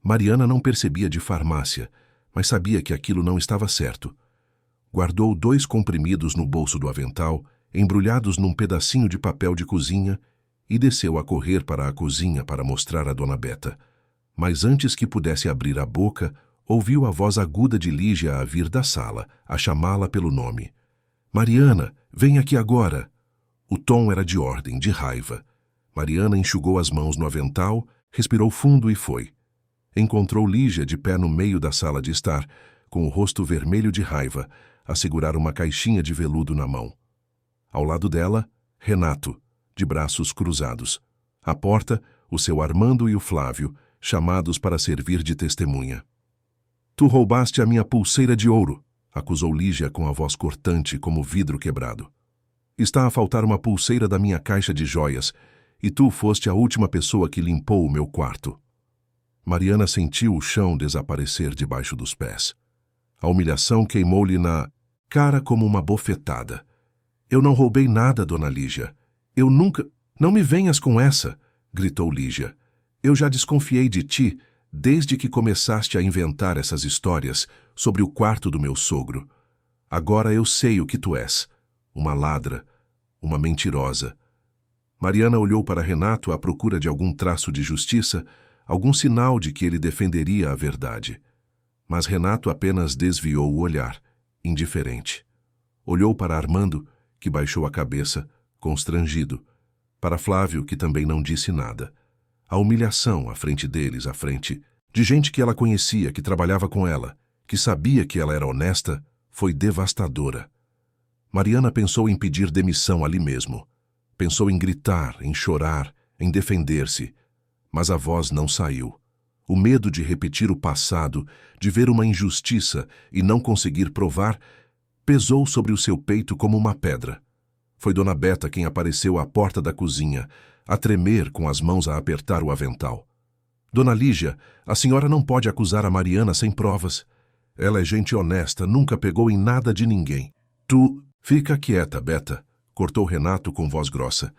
Mariana não percebia de farmácia, mas sabia que aquilo não estava certo. Guardou 2 comprimidos no bolso do avental, embrulhados num pedacinho de papel de cozinha, e desceu a correr para a cozinha para mostrar a Dona Beta. Mas antes que pudesse abrir a boca, ouviu a voz aguda de Lígia a vir da sala, a chamá-la pelo nome. Mariana, vem aqui agora! O tom era de ordem, de raiva. Mariana enxugou as mãos no avental, respirou fundo e foi. Encontrou Lígia de pé no meio da sala de estar, com o rosto vermelho de raiva, a segurar uma caixinha de veludo na mão. Ao lado dela, Renato, de braços cruzados. À porta, o seu Armando e o Flávio, chamados para servir de testemunha. Tu roubaste a minha pulseira de ouro, acusou Lígia com a voz cortante como vidro quebrado. Está a faltar uma pulseira da minha caixa de joias, e tu foste a última pessoa que limpou o meu quarto. Mariana sentiu o chão desaparecer debaixo dos pés. A humilhação queimou-lhe na cara como uma bofetada. Eu não roubei nada, dona Lígia. Eu nunca... Não me venhas com essa, gritou Lígia. Eu já desconfiei de ti desde que começaste a inventar essas histórias sobre o quarto do meu sogro. Agora eu sei o que tu és. Uma ladra, uma mentirosa. Mariana olhou para Renato à procura de algum traço de justiça, algum sinal de que ele defenderia a verdade. Mas Renato apenas desviou o olhar, indiferente. Olhou para Armando, que baixou a cabeça, constrangido. Para Flávio, que também não disse nada. A humilhação à frente deles, à frente de gente que ela conhecia, que trabalhava com ela, que sabia que ela era honesta, foi devastadora. Mariana pensou em pedir demissão ali mesmo. Pensou em gritar, em chorar, em defender-se. Mas a voz não saiu. O medo de repetir o passado, de ver uma injustiça e não conseguir provar, pesou sobre o seu peito como uma pedra. Foi Dona Beta quem apareceu à porta da cozinha, a tremer com as mãos a apertar o avental. Dona Lígia, a senhora não pode acusar a Mariana sem provas. Ela é gente honesta, nunca pegou em nada de ninguém. Tu... Fica quieta, Beta, cortou Renato com voz grossa.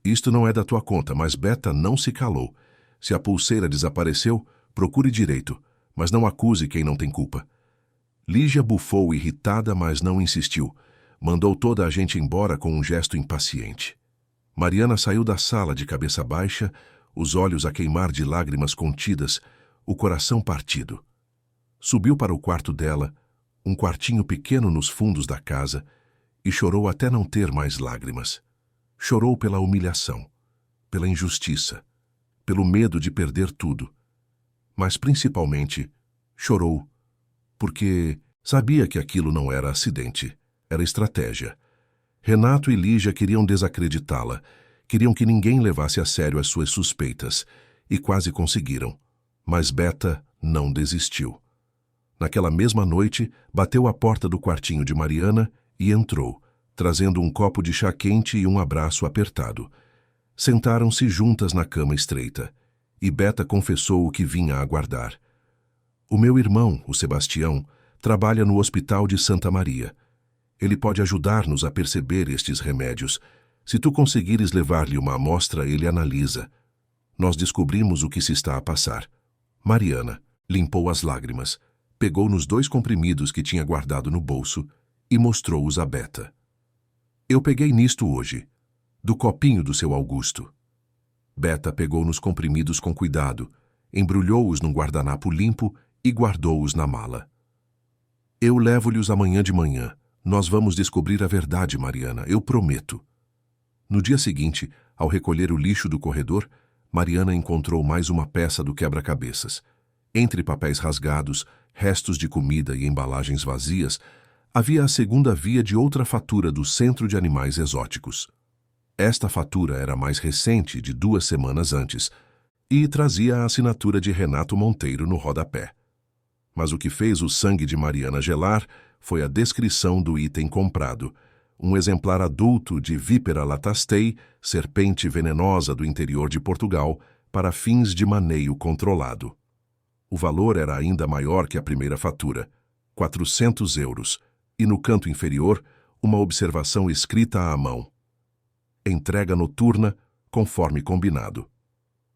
Isto não é da tua conta, mas Beta não se calou. Se a pulseira desapareceu, procure direito, mas não acuse quem não tem culpa. Lígia bufou irritada, mas não insistiu. Mandou toda a gente embora com um gesto impaciente. Mariana saiu da sala de cabeça baixa, os olhos a queimar de lágrimas contidas, o coração partido. Subiu para o quarto dela, um quartinho pequeno nos fundos da casa, e chorou até não ter mais lágrimas. Chorou pela humilhação, pela injustiça, pelo medo de perder tudo. Mas, principalmente, chorou porque sabia que aquilo não era acidente, era estratégia. Renato e Lígia queriam desacreditá-la, queriam que ninguém levasse a sério as suas suspeitas, e quase conseguiram. Mas Beta não desistiu. Naquela mesma noite, bateu à porta do quartinho de Mariana e entrou, trazendo um copo de chá quente e um abraço apertado. Sentaram-se juntas na cama estreita, e Beta confessou o que vinha a aguardar. O meu irmão, o Sebastião, trabalha no Hospital de Santa Maria. Ele pode ajudar-nos a perceber estes remédios. Se tu conseguires levar-lhe uma amostra, ele analisa. Nós descobrimos o que se está a passar. Mariana limpou as lágrimas, pegou nos 2 comprimidos que tinha guardado no bolso e mostrou-os a Beta. Eu peguei nisto hoje, do copinho do seu Augusto. Beta pegou nos comprimidos com cuidado, embrulhou-os num guardanapo limpo e guardou-os na mala. Eu levo-lhes amanhã de manhã. Nós vamos descobrir a verdade, Mariana, eu prometo. No dia seguinte, ao recolher o lixo do corredor, Mariana encontrou mais uma peça do quebra-cabeças. Entre papéis rasgados, restos de comida e embalagens vazias, havia a segunda via de outra fatura do Centro de Animais Exóticos. Esta fatura era mais recente, de 2 semanas antes, e trazia a assinatura de Renato Monteiro no rodapé. Mas o que fez o sangue de Mariana gelar foi a descrição do item comprado, um exemplar adulto de Vipera latastei, serpente venenosa do interior de Portugal, para fins de maneio controlado. O valor era ainda maior que a primeira fatura, 400 euros, e no canto inferior, uma observação escrita à mão. Entrega noturna, conforme combinado.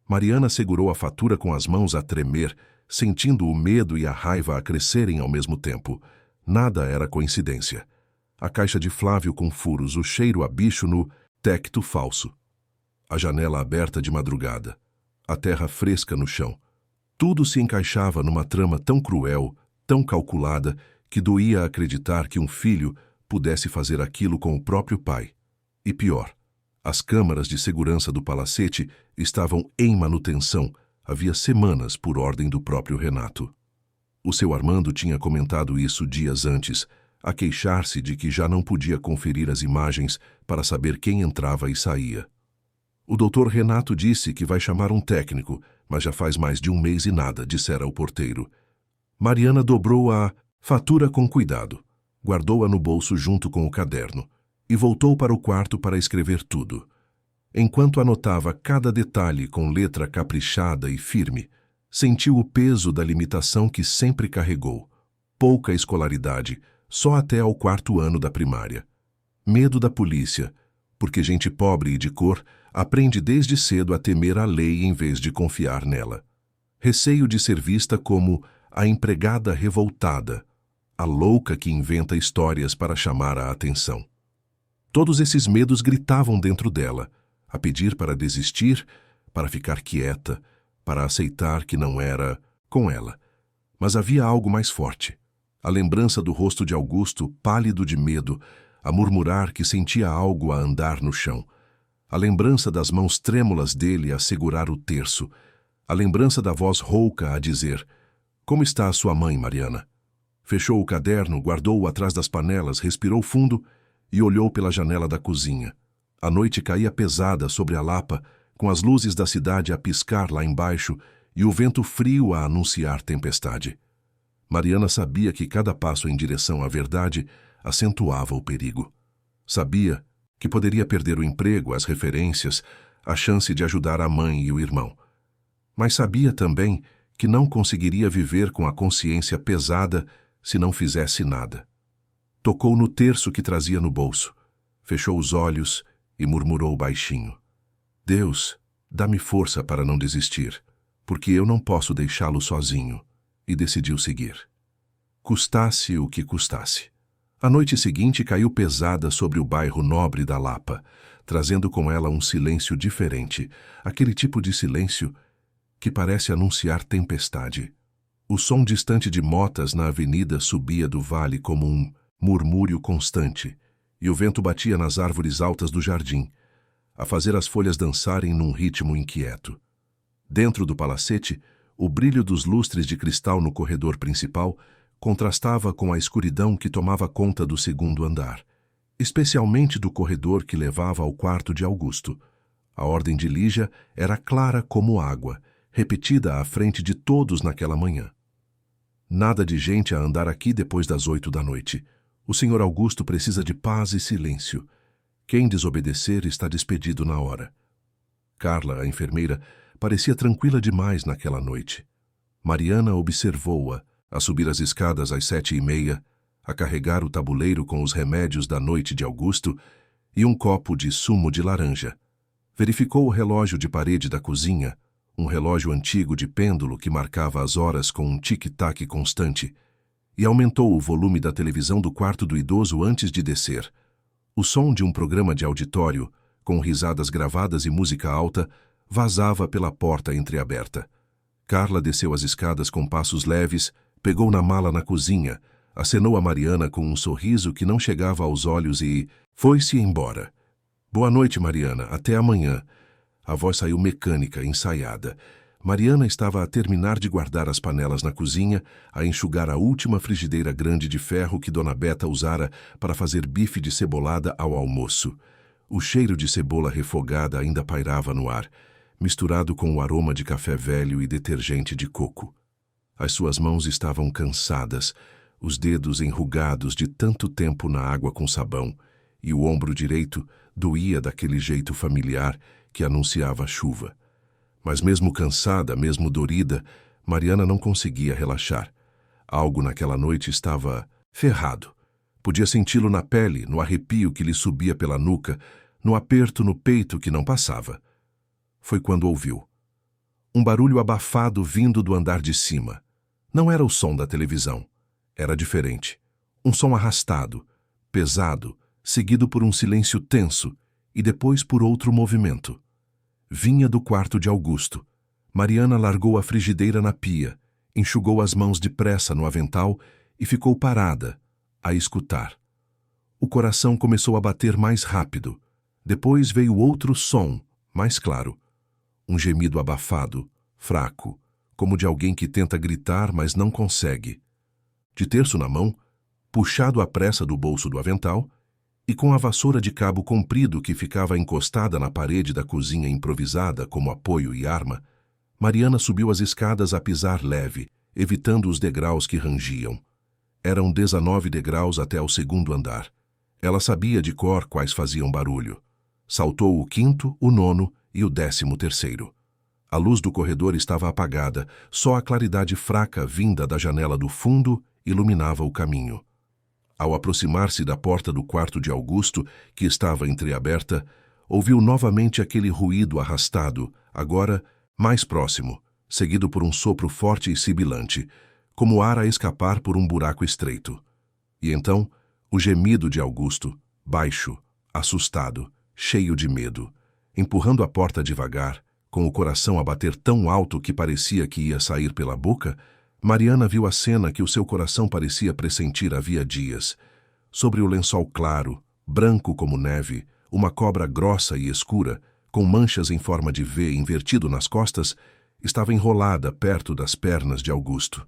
Mariana segurou a fatura com as mãos a tremer, sentindo o medo e a raiva a crescerem ao mesmo tempo. Nada era coincidência. A caixa de Flávio com furos, o cheiro a bicho no tecto falso. A janela aberta de madrugada. A terra fresca no chão. Tudo se encaixava numa trama tão cruel, tão calculada, que doía acreditar que um filho pudesse fazer aquilo com o próprio pai. E pior, as câmaras de segurança do palacete estavam em manutenção havia semanas por ordem do próprio Renato. O seu Armando tinha comentado isso dias antes, a queixar-se de que já não podia conferir as imagens para saber quem entrava e saía. O doutor Renato disse que vai chamar um técnico, mas já faz mais de um mês e nada, dissera o porteiro. Mariana dobrou a fatura com cuidado, guardou-a no bolso junto com o caderno e voltou para o quarto para escrever tudo. Enquanto anotava cada detalhe com letra caprichada e firme, sentiu o peso da limitação que sempre carregou. Pouca escolaridade, só até ao 4º ano da primária. Medo da polícia, porque gente pobre e de cor aprende desde cedo a temer a lei em vez de confiar nela. Receio de ser vista como a empregada revoltada, a louca que inventa histórias para chamar a atenção. Todos esses medos gritavam dentro dela, a pedir para desistir, para ficar quieta, para aceitar que não era com ela. Mas havia algo mais forte. A lembrança do rosto de Augusto, pálido de medo, a murmurar que sentia algo a andar no chão. A lembrança das mãos trêmulas dele a segurar o terço. A lembrança da voz rouca a dizer: "Como está a sua mãe, Mariana?" Fechou o caderno, guardou-o atrás das panelas, respirou fundo e olhou pela janela da cozinha. A noite caía pesada sobre a Lapa, com as luzes da cidade a piscar lá embaixo e o vento frio a anunciar tempestade. Mariana sabia que cada passo em direção à verdade acentuava o perigo. Sabia que poderia perder o emprego, as referências, a chance de ajudar a mãe e o irmão. Mas sabia também que não conseguiria viver com a consciência pesada se não fizesse nada. Tocou no terço que trazia no bolso, fechou os olhos e murmurou baixinho: "Deus, dá-me força para não desistir, porque eu não posso deixá-lo sozinho", e decidiu seguir. Custasse o que custasse. A noite seguinte caiu pesada sobre o bairro nobre da Lapa, trazendo com ela um silêncio diferente, aquele tipo de silêncio que parece anunciar tempestade. O som distante de motas na avenida subia do vale como um murmúrio constante, e o vento batia nas árvores altas do jardim, a fazer as folhas dançarem num ritmo inquieto. Dentro do palacete, o brilho dos lustres de cristal no corredor principal contrastava com a escuridão que tomava conta do 2º andar, especialmente do corredor que levava ao quarto de Augusto. A ordem de Lígia era clara como água, repetida à frente de todos naquela manhã. Nada de gente a andar aqui depois das 8 da noite. O Sr. Augusto precisa de paz e silêncio. Quem desobedecer está despedido na hora. Carla, a enfermeira, parecia tranquila demais naquela noite. Mariana observou-a, a subir as escadas às 7h30, a carregar o tabuleiro com os remédios da noite de Augusto e um copo de sumo de laranja. Verificou o relógio de parede da cozinha, um relógio antigo de pêndulo que marcava as horas com um tic-tac constante, e aumentou o volume da televisão do quarto do idoso antes de descer. O som de um programa de auditório, com risadas gravadas e música alta, vazava pela porta entreaberta. Carla desceu as escadas com passos leves, pegou na mala na cozinha, acenou a Mariana com um sorriso que não chegava aos olhos e foi-se embora. "Boa noite, Mariana. Até amanhã." A voz saiu mecânica, ensaiada. Mariana estava a terminar de guardar as panelas na cozinha, a enxugar a última frigideira grande de ferro que Dona Beta usara para fazer bife de cebolada ao almoço. O cheiro de cebola refogada ainda pairava no ar, misturado com o aroma de café velho e detergente de coco. As suas mãos estavam cansadas, os dedos enrugados de tanto tempo na água com sabão, e o ombro direito doía daquele jeito familiar que anunciava a chuva. Mas mesmo cansada, mesmo dorida, Mariana não conseguia relaxar. Algo naquela noite estava ferrado. Podia senti-lo na pele, no arrepio que lhe subia pela nuca, no aperto no peito que não passava. Foi quando ouviu. Um barulho abafado vindo do andar de cima. Não era o som da televisão. Era diferente. Um som arrastado, pesado, seguido por um silêncio tenso e depois por outro movimento. Vinha do quarto de Augusto. Mariana largou a frigideira na pia, enxugou as mãos depressa no avental e ficou parada, a escutar. O coração começou a bater mais rápido. Depois veio outro som, mais claro. Um gemido abafado, fraco, como de alguém que tenta gritar, mas não consegue. De terço na mão, puxado à pressa do bolso do avental, e com a vassoura de cabo comprido que ficava encostada na parede da cozinha improvisada como apoio e arma, Mariana subiu as escadas a pisar leve, evitando os degraus que rangiam. Eram 19 degraus até o segundo andar. Ela sabia de cor quais faziam barulho. Saltou o 5º, o 9º e o 13º. A luz do corredor estava apagada, só a claridade fraca vinda da janela do fundo iluminava o caminho. Ao aproximar-se da porta do quarto de Augusto, que estava entreaberta, ouviu novamente aquele ruído arrastado, agora mais próximo, seguido por um sopro forte e sibilante, como ar a escapar por um buraco estreito. E então, o gemido de Augusto, baixo, assustado, cheio de medo, empurrando a porta devagar, com o coração a bater tão alto que parecia que ia sair pela boca. Mariana viu a cena que o seu coração parecia pressentir havia dias. Sobre o lençol claro, branco como neve, uma cobra grossa e escura, com manchas em forma de V invertido nas costas, estava enrolada perto das pernas de Augusto.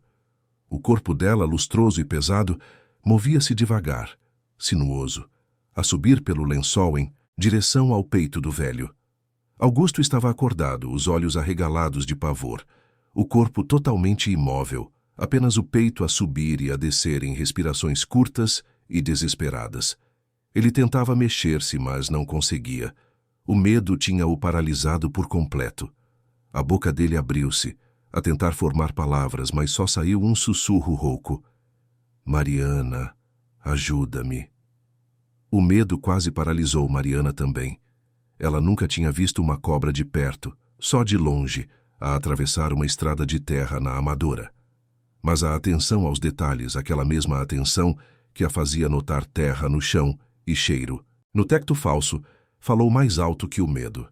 O corpo dela, lustroso e pesado, movia-se devagar, sinuoso, a subir pelo lençol em direção ao peito do velho. Augusto estava acordado, os olhos arregalados de pavor, o corpo totalmente imóvel, apenas o peito a subir e a descer em respirações curtas e desesperadas. Ele tentava mexer-se, mas não conseguia. O medo tinha-o paralisado por completo. A boca dele abriu-se, a tentar formar palavras, mas só saiu um sussurro rouco. Mariana, ajuda-me. O medo quase paralisou Mariana também. Ela nunca tinha visto uma cobra de perto, só de longe, a atravessar uma estrada de terra na Amadora. Mas a atenção aos detalhes, aquela mesma atenção que a fazia notar terra no chão e cheiro, no tecto falso, falou mais alto que o medo.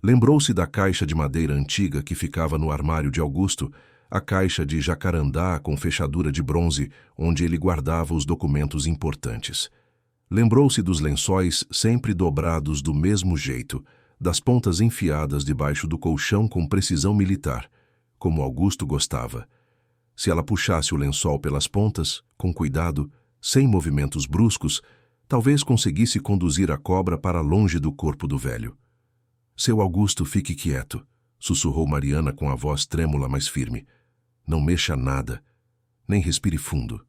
Lembrou-se da caixa de madeira antiga que ficava no armário de Augusto, a caixa de jacarandá com fechadura de bronze, onde ele guardava os documentos importantes. Lembrou-se dos lençóis sempre dobrados do mesmo jeito, das pontas enfiadas debaixo do colchão com precisão militar, como Augusto gostava. Se ela puxasse o lençol pelas pontas, com cuidado, sem movimentos bruscos, talvez conseguisse conduzir a cobra para longe do corpo do velho. Seu Augusto, fique quieto, sussurrou Mariana com a voz trêmula, mas firme. Não mexa nada, nem respire fundo.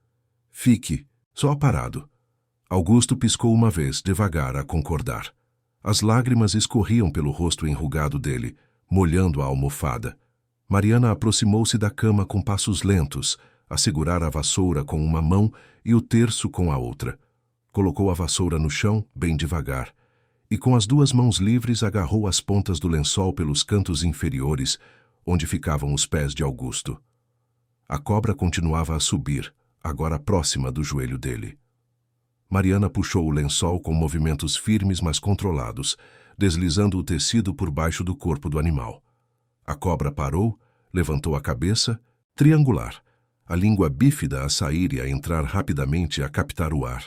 Fique, só parado. Augusto piscou uma vez, devagar, a concordar. As lágrimas escorriam pelo rosto enrugado dele, molhando a almofada. Mariana aproximou-se da cama com passos lentos, a segurar a vassoura com uma mão e o terço com a outra. Colocou a vassoura no chão, bem devagar, e com as duas mãos livres agarrou as pontas do lençol pelos cantos inferiores, onde ficavam os pés de Augusto. A cobra continuava a subir, agora próxima do joelho dele. Mariana puxou o lençol com movimentos firmes mas controlados, deslizando o tecido por baixo do corpo do animal. A cobra parou, levantou a cabeça, triangular, a língua bífida a sair e a entrar rapidamente a captar o ar.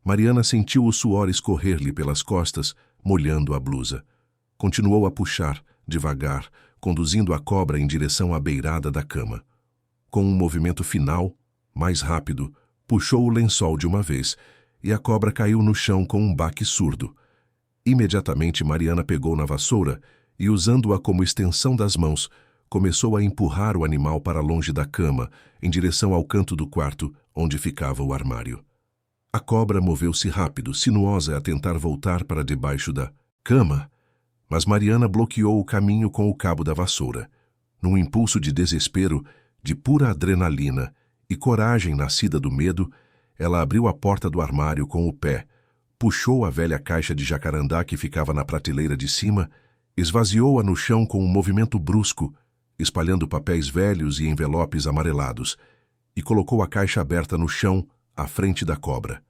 Mariana sentiu o suor escorrer-lhe pelas costas, molhando a blusa. Continuou a puxar, devagar, conduzindo a cobra em direção à beirada da cama. Com um movimento final, mais rápido, puxou o lençol de uma vez, e a cobra caiu no chão com um baque surdo. Imediatamente Mariana pegou na vassoura e, usando-a como extensão das mãos, começou a empurrar o animal para longe da cama, em direção ao canto do quarto, onde ficava o armário. A cobra moveu-se rápido, sinuosa a tentar voltar para debaixo da cama, mas Mariana bloqueou o caminho com o cabo da vassoura. Num impulso de desespero, de pura adrenalina e coragem nascida do medo, ela abriu a porta do armário com o pé, puxou a velha caixa de jacarandá que ficava na prateleira de cima, esvaziou-a no chão com um movimento brusco, espalhando papéis velhos e envelopes amarelados, e colocou a caixa aberta no chão, à frente da cobra.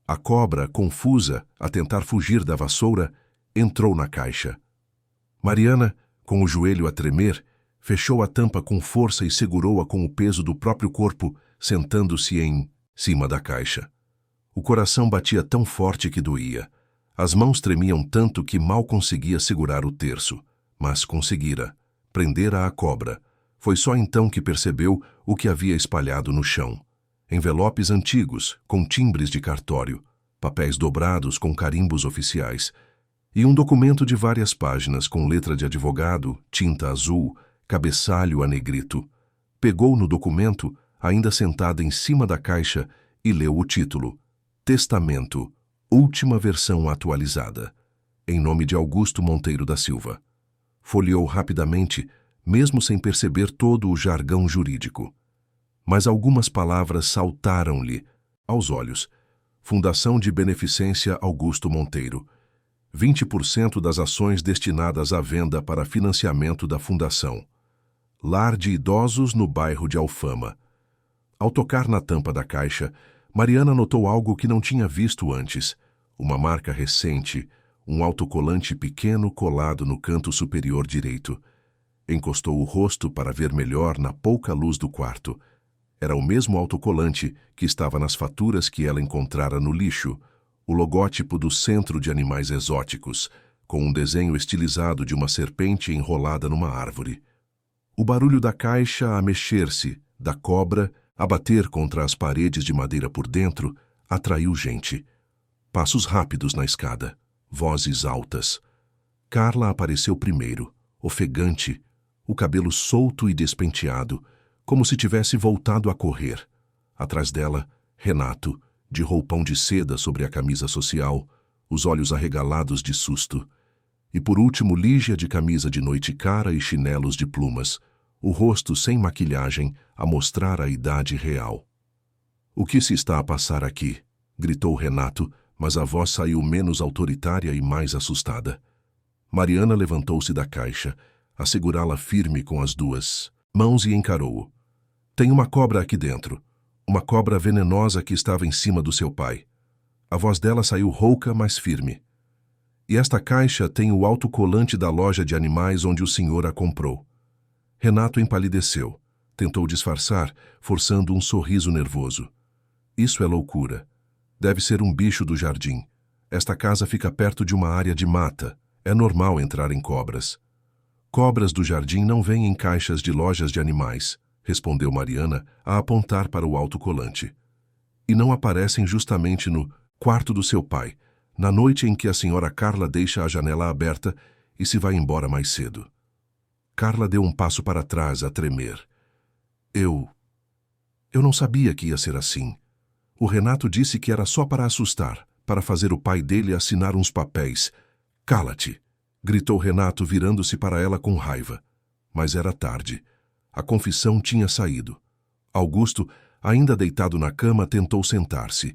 A cobra, confusa, a tentar fugir da vassoura, entrou na caixa. Mariana, com o joelho a tremer, fechou a tampa com força e segurou-a com o peso do próprio corpo, sentando-se em cima da caixa. O coração batia tão forte que doía. As mãos tremiam tanto que mal conseguia segurar o terço, mas conseguira. Prendera a cobra. Foi só então que percebeu o que havia espalhado no chão. Envelopes antigos, com timbres de cartório, papéis dobrados com carimbos oficiais, e um documento de várias páginas com letra de advogado, tinta azul, cabeçalho a negrito. Pegou no documento, ainda sentada em cima da caixa, e leu o título: Testamento, última versão atualizada, em nome de Augusto Monteiro da Silva. Folheou rapidamente, mesmo sem perceber todo o jargão jurídico. Mas algumas palavras saltaram-lhe aos olhos. Fundação de Beneficência Augusto Monteiro. 20% das ações destinadas à venda para financiamento da fundação. Lar de idosos no bairro de Alfama. Ao tocar na tampa da caixa, Mariana notou algo que não tinha visto antes. Uma marca recente, um autocolante pequeno colado no canto superior direito. Encostou o rosto para ver melhor na pouca luz do quarto. Era o mesmo autocolante que estava nas faturas que ela encontrara no lixo, o logótipo do Centro de Animais Exóticos, com um desenho estilizado de uma serpente enrolada numa árvore. O barulho da caixa a mexer-se, da cobra a bater contra as paredes de madeira por dentro, atraiu gente. Passos rápidos na escada, vozes altas. Carla apareceu primeiro, ofegante, o cabelo solto e despenteado, como se tivesse voltado a correr. Atrás dela, Renato, de roupão de seda sobre a camisa social, os olhos arregalados de susto. E por último, Lígia de camisa de noite cara e chinelos de plumas, o rosto sem maquilhagem a mostrar a idade real. "O que se está a passar aqui?" gritou Renato, mas a voz saiu menos autoritária e mais assustada. Mariana levantou-se da caixa, a segurá-la firme com as duas mãos e encarou-o. "Tem uma cobra aqui dentro. Uma cobra venenosa que estava em cima do seu pai." A voz dela saiu rouca, mas firme. "E esta caixa tem o autocolante da loja de animais onde o senhor a comprou." Renato empalideceu. Tentou disfarçar, forçando um sorriso nervoso. "Isso é loucura. Deve ser um bicho do jardim. Esta casa fica perto de uma área de mata. É normal entrar em cobras." "Cobras do jardim não vêm em caixas de lojas de animais," respondeu Mariana a apontar para o autocolante. "E não aparecem justamente no quarto do seu pai, na noite em que a senhora Carla deixa a janela aberta e se vai embora mais cedo." Carla deu um passo para trás, a tremer. Eu não sabia que ia ser assim. O Renato disse que era só para assustar, para fazer o pai dele assinar uns papéis." "Cala-te!" gritou Renato, virando-se para ela com raiva. Mas era tarde. A confissão tinha saído. Augusto, ainda deitado na cama, tentou sentar-se.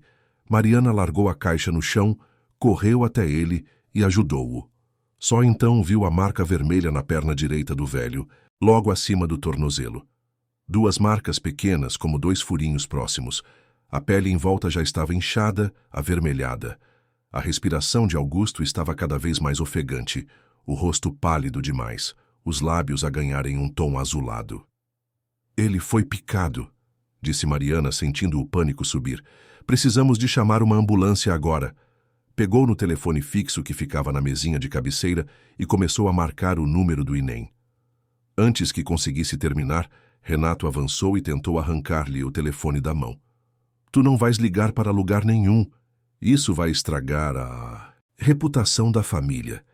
Mariana largou a caixa no chão, correu até ele e ajudou-o. Só então viu a marca vermelha na perna direita do velho, logo acima do tornozelo. 2 marcas pequenas, como 2 furinhos próximos. A pele em volta já estava inchada, avermelhada. A respiração de Augusto estava cada vez mais ofegante, o rosto pálido demais, os lábios a ganharem um tom azulado. "Ele foi picado", disse Mariana, sentindo o pânico subir. "Precisamos de chamar uma ambulância agora." Pegou no telefone fixo que ficava na mesinha de cabeceira e começou a marcar o número do INEM. Antes que conseguisse terminar, Renato avançou e tentou arrancar-lhe o telefone da mão. "Tu não vais ligar para lugar nenhum. Isso vai estragar a reputação da família.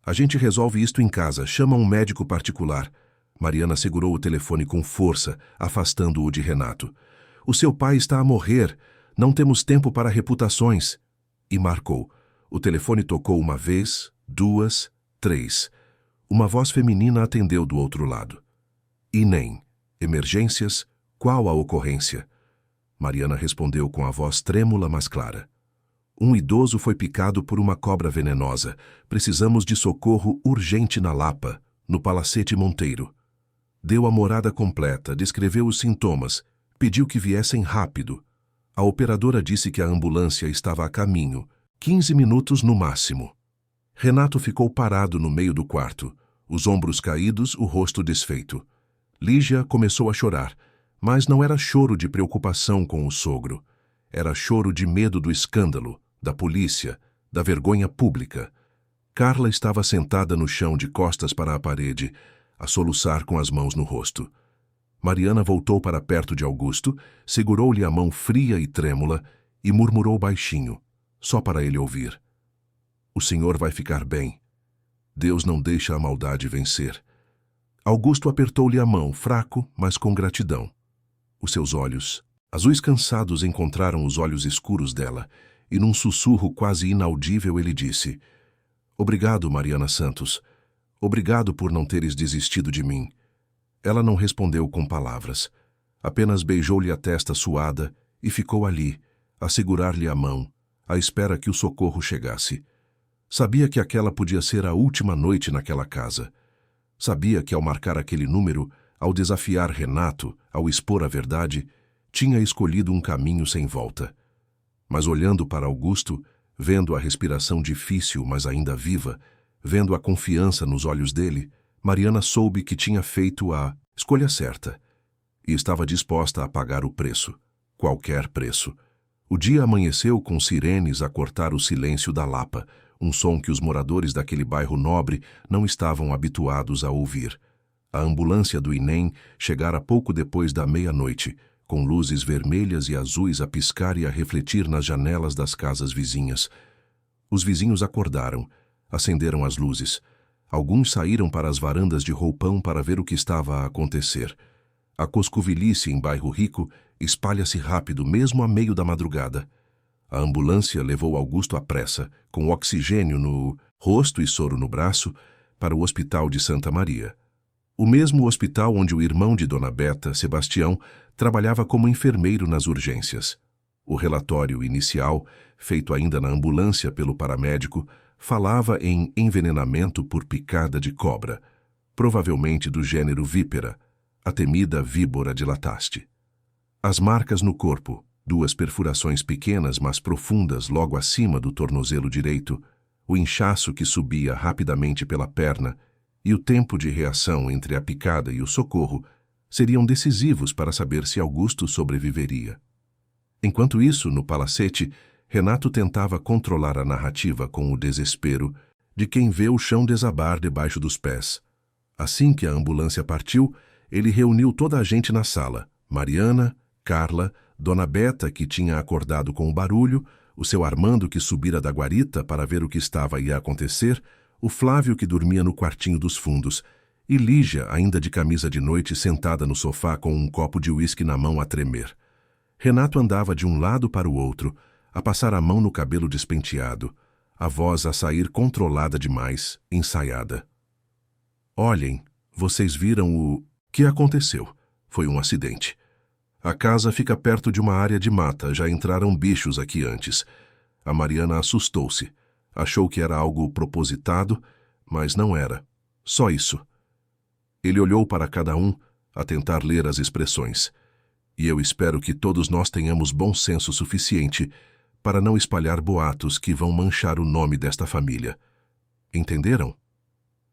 A gente resolve isto em casa, chama um médico particular." Mariana segurou o telefone com força, afastando-o de Renato. "O seu pai está a morrer. Não temos tempo para reputações." E marcou. O telefone tocou 1 vez, 2, 3. Uma voz feminina atendeu do outro lado. "INEM. Emergências? Qual a ocorrência?" Mariana respondeu com a voz trêmula, mas clara. "Um idoso foi picado por uma cobra venenosa. Precisamos de socorro urgente na Lapa, no Palacete Monteiro." Deu a morada completa, descreveu os sintomas, pediu que viessem rápido. A operadora disse que a ambulância estava a caminho, 15 minutos no máximo. Renato ficou parado no meio do quarto, os ombros caídos, o rosto desfeito. Lígia começou a chorar, mas não era choro de preocupação com o sogro. Era choro de medo do escândalo, da polícia, da vergonha pública. Carla estava sentada no chão de costas para a parede, a soluçar com as mãos no rosto. Mariana voltou para perto de Augusto, segurou-lhe a mão fria e trêmula e murmurou baixinho, só para ele ouvir. O senhor vai ficar bem. Deus não deixa a maldade vencer. Augusto apertou-lhe a mão, fraco, mas com gratidão. Os seus olhos, azuis cansados, encontraram os olhos escuros dela, e num sussurro quase inaudível ele disse: Obrigado, Mariana Santos. Obrigado por não teres desistido de mim. Ela não respondeu com palavras. Apenas beijou-lhe a testa suada e ficou ali, a segurar-lhe a mão, à espera que o socorro chegasse. Sabia que aquela podia ser a última noite naquela casa. Sabia que ao marcar aquele número, ao desafiar Renato, ao expor a verdade, tinha escolhido um caminho sem volta. Mas olhando para Augusto, vendo a respiração difícil, mas ainda viva, vendo a confiança nos olhos dele, Mariana soube que tinha feito a escolha certa e estava disposta a pagar o preço, qualquer preço. O dia amanheceu com sirenes a cortar o silêncio da Lapa, um som que os moradores daquele bairro nobre não estavam habituados a ouvir. A ambulância do INEM chegara pouco depois da meia-noite, com luzes vermelhas e azuis a piscar e a refletir nas janelas das casas vizinhas. Os vizinhos acordaram, acenderam as luzes. Alguns saíram para as varandas de roupão para ver o que estava a acontecer. A coscovilhice em bairro rico espalha-se rápido, mesmo a meio da madrugada. A ambulância levou Augusto à pressa, com oxigênio no rosto e soro no braço, para o Hospital de Santa Maria. O mesmo hospital onde o irmão de Dona Beta, Sebastião, trabalhava como enfermeiro nas urgências. O relatório inicial, feito ainda na ambulância pelo paramédico, falava em envenenamento por picada de cobra, provavelmente do gênero vípera, a temida víbora de Lataste. As marcas no corpo, 2 perfurações pequenas mas profundas logo acima do tornozelo direito, o inchaço que subia rapidamente pela perna e o tempo de reação entre a picada e o socorro seriam decisivos para saber se Augusto sobreviveria. Enquanto isso, no palacete, Renato tentava controlar a narrativa com o desespero de quem vê o chão desabar debaixo dos pés. Assim que a ambulância partiu, ele reuniu toda a gente na sala: Mariana, Carla, Dona Beta, que tinha acordado com o barulho, o seu Armando, que subira da guarita para ver o que estava a acontecer, o Flávio, que dormia no quartinho dos fundos, e Lígia, ainda de camisa de noite, sentada no sofá com um copo de uísque na mão a tremer. Renato andava de um lado para o outro, a passar a mão no cabelo despenteado, a voz a sair controlada demais, ensaiada. Olhem, vocês viram o que aconteceu? Foi um acidente. A casa fica perto de uma área de mata, já entraram bichos aqui antes. A Mariana assustou-se. Achou que era algo propositado, mas não era. Só isso. Ele olhou para cada um, a tentar ler as expressões. E eu espero que todos nós tenhamos bom senso suficiente para não espalhar boatos que vão manchar o nome desta família. Entenderam?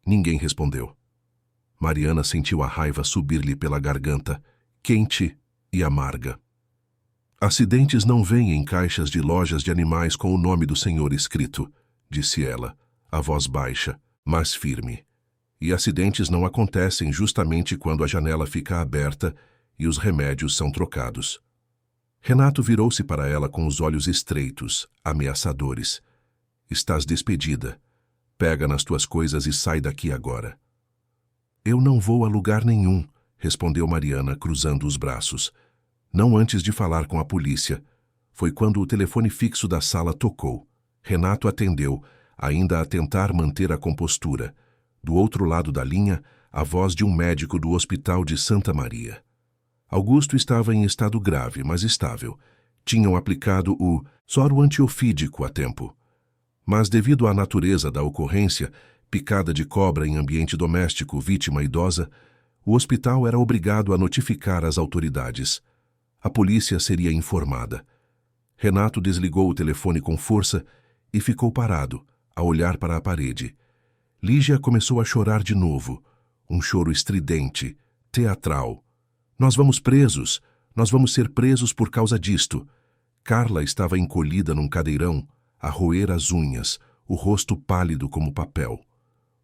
Ninguém respondeu. Mariana sentiu a raiva subir-lhe pela garganta, quente e amarga. Acidentes não vêm em caixas de lojas de animais com o nome do senhor escrito, disse ela, a voz baixa, mas firme. E acidentes não acontecem justamente quando a janela fica aberta e os remédios são trocados. Renato virou-se para ela com os olhos estreitos, ameaçadores. Estás despedida. Pega nas tuas coisas e sai daqui agora. Eu não vou a lugar nenhum, respondeu Mariana, cruzando os braços. Não antes de falar com a polícia. Foi quando o telefone fixo da sala tocou. Renato atendeu, ainda a tentar manter a compostura. Do outro lado da linha, a voz de um médico do Hospital de Santa Maria. Augusto estava em estado grave, mas estável. Tinham aplicado o soro antiofídico a tempo. Mas devido à natureza da ocorrência, picada de cobra em ambiente doméstico, vítima idosa, o hospital era obrigado a notificar as autoridades. A polícia seria informada. Renato desligou o telefone com força e ficou parado, a olhar para a parede. Lígia começou a chorar de novo, um choro estridente, teatral. Nós vamos presos! Nós vamos ser presos por causa disto. Carla estava encolhida num cadeirão, a roer as unhas, o rosto pálido como papel.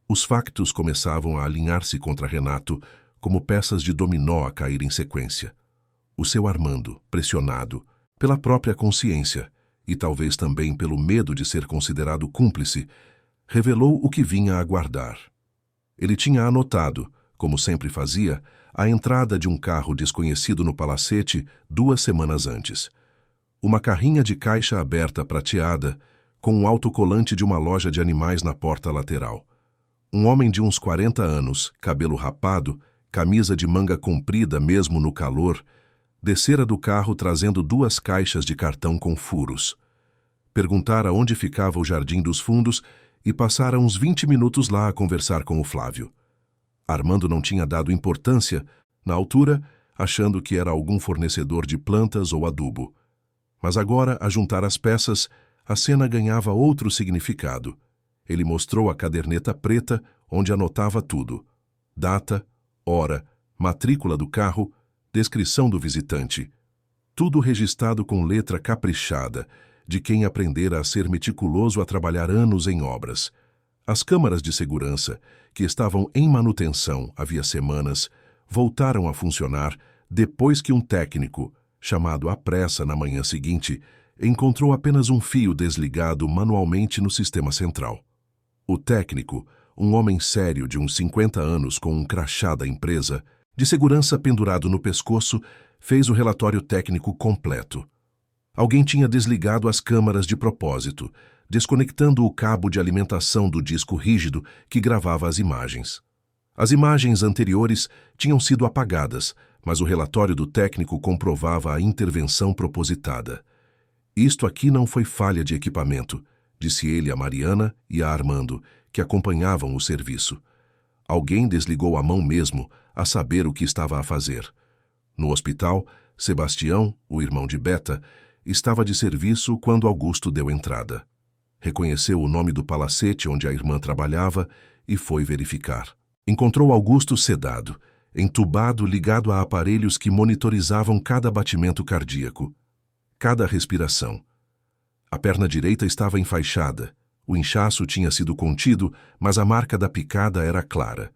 Os factos começavam a alinhar-se contra Renato, como peças de dominó a cair em sequência. O seu Armando, pressionado, pela própria consciência, e talvez também pelo medo de ser considerado cúmplice, revelou o que vinha a aguardar. Ele tinha anotado, como sempre fazia, a entrada de um carro desconhecido no palacete 2 semanas antes. Uma carrinha de caixa aberta prateada, com um autocolante de uma loja de animais na porta lateral. Um homem de uns 40 anos, cabelo rapado, camisa de manga comprida mesmo no calor, descera do carro trazendo 2 caixas de cartão com furos. Perguntara onde ficava o Jardim dos Fundos e passara uns 20 minutos lá a conversar com o Flávio. Armando não tinha dado importância, na altura, achando que era algum fornecedor de plantas ou adubo. Mas agora, a juntar as peças, a cena ganhava outro significado. Ele mostrou a caderneta preta, onde anotava tudo: data, hora, matrícula do carro, descrição do visitante. Tudo registrado com letra caprichada, de quem aprendera a ser meticuloso a trabalhar anos em obras. As câmaras de segurança, que estavam em manutenção havia semanas, voltaram a funcionar depois que um técnico, chamado à pressa na manhã seguinte, encontrou apenas um fio desligado manualmente no sistema central. O técnico, um homem sério de uns 50 anos com um crachá da empresa, de segurança pendurado no pescoço, fez o relatório técnico completo. Alguém tinha desligado as câmaras de propósito, desconectando o cabo de alimentação do disco rígido que gravava as imagens. As imagens anteriores tinham sido apagadas, mas o relatório do técnico comprovava a intervenção propositada. Isto aqui não foi falha de equipamento, disse ele a Mariana e a Armando, que acompanhavam o serviço. Alguém desligou a mão mesmo, a saber o que estava a fazer. No hospital, Sebastião, o irmão de Beta, estava de serviço quando Augusto deu entrada. Reconheceu o nome do palacete onde a irmã trabalhava e foi verificar. Encontrou Augusto sedado, entubado, ligado a aparelhos que monitorizavam cada batimento cardíaco, cada respiração. A perna direita estava enfaixada. O inchaço tinha sido contido, mas a marca da picada era clara.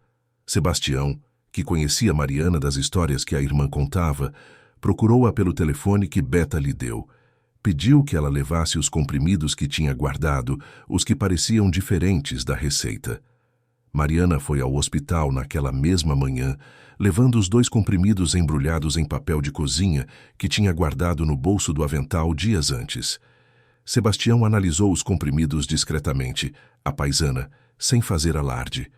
Sebastião, que conhecia Mariana das histórias que a irmã contava, procurou-a pelo telefone que Beta lhe deu. Pediu que ela levasse os comprimidos que tinha guardado, os que pareciam diferentes da receita. Mariana foi ao hospital naquela mesma manhã, levando os 2 comprimidos embrulhados em papel de cozinha que tinha guardado no bolso do avental dias antes. Sebastião analisou os comprimidos discretamente, à paisana, sem fazer alarde.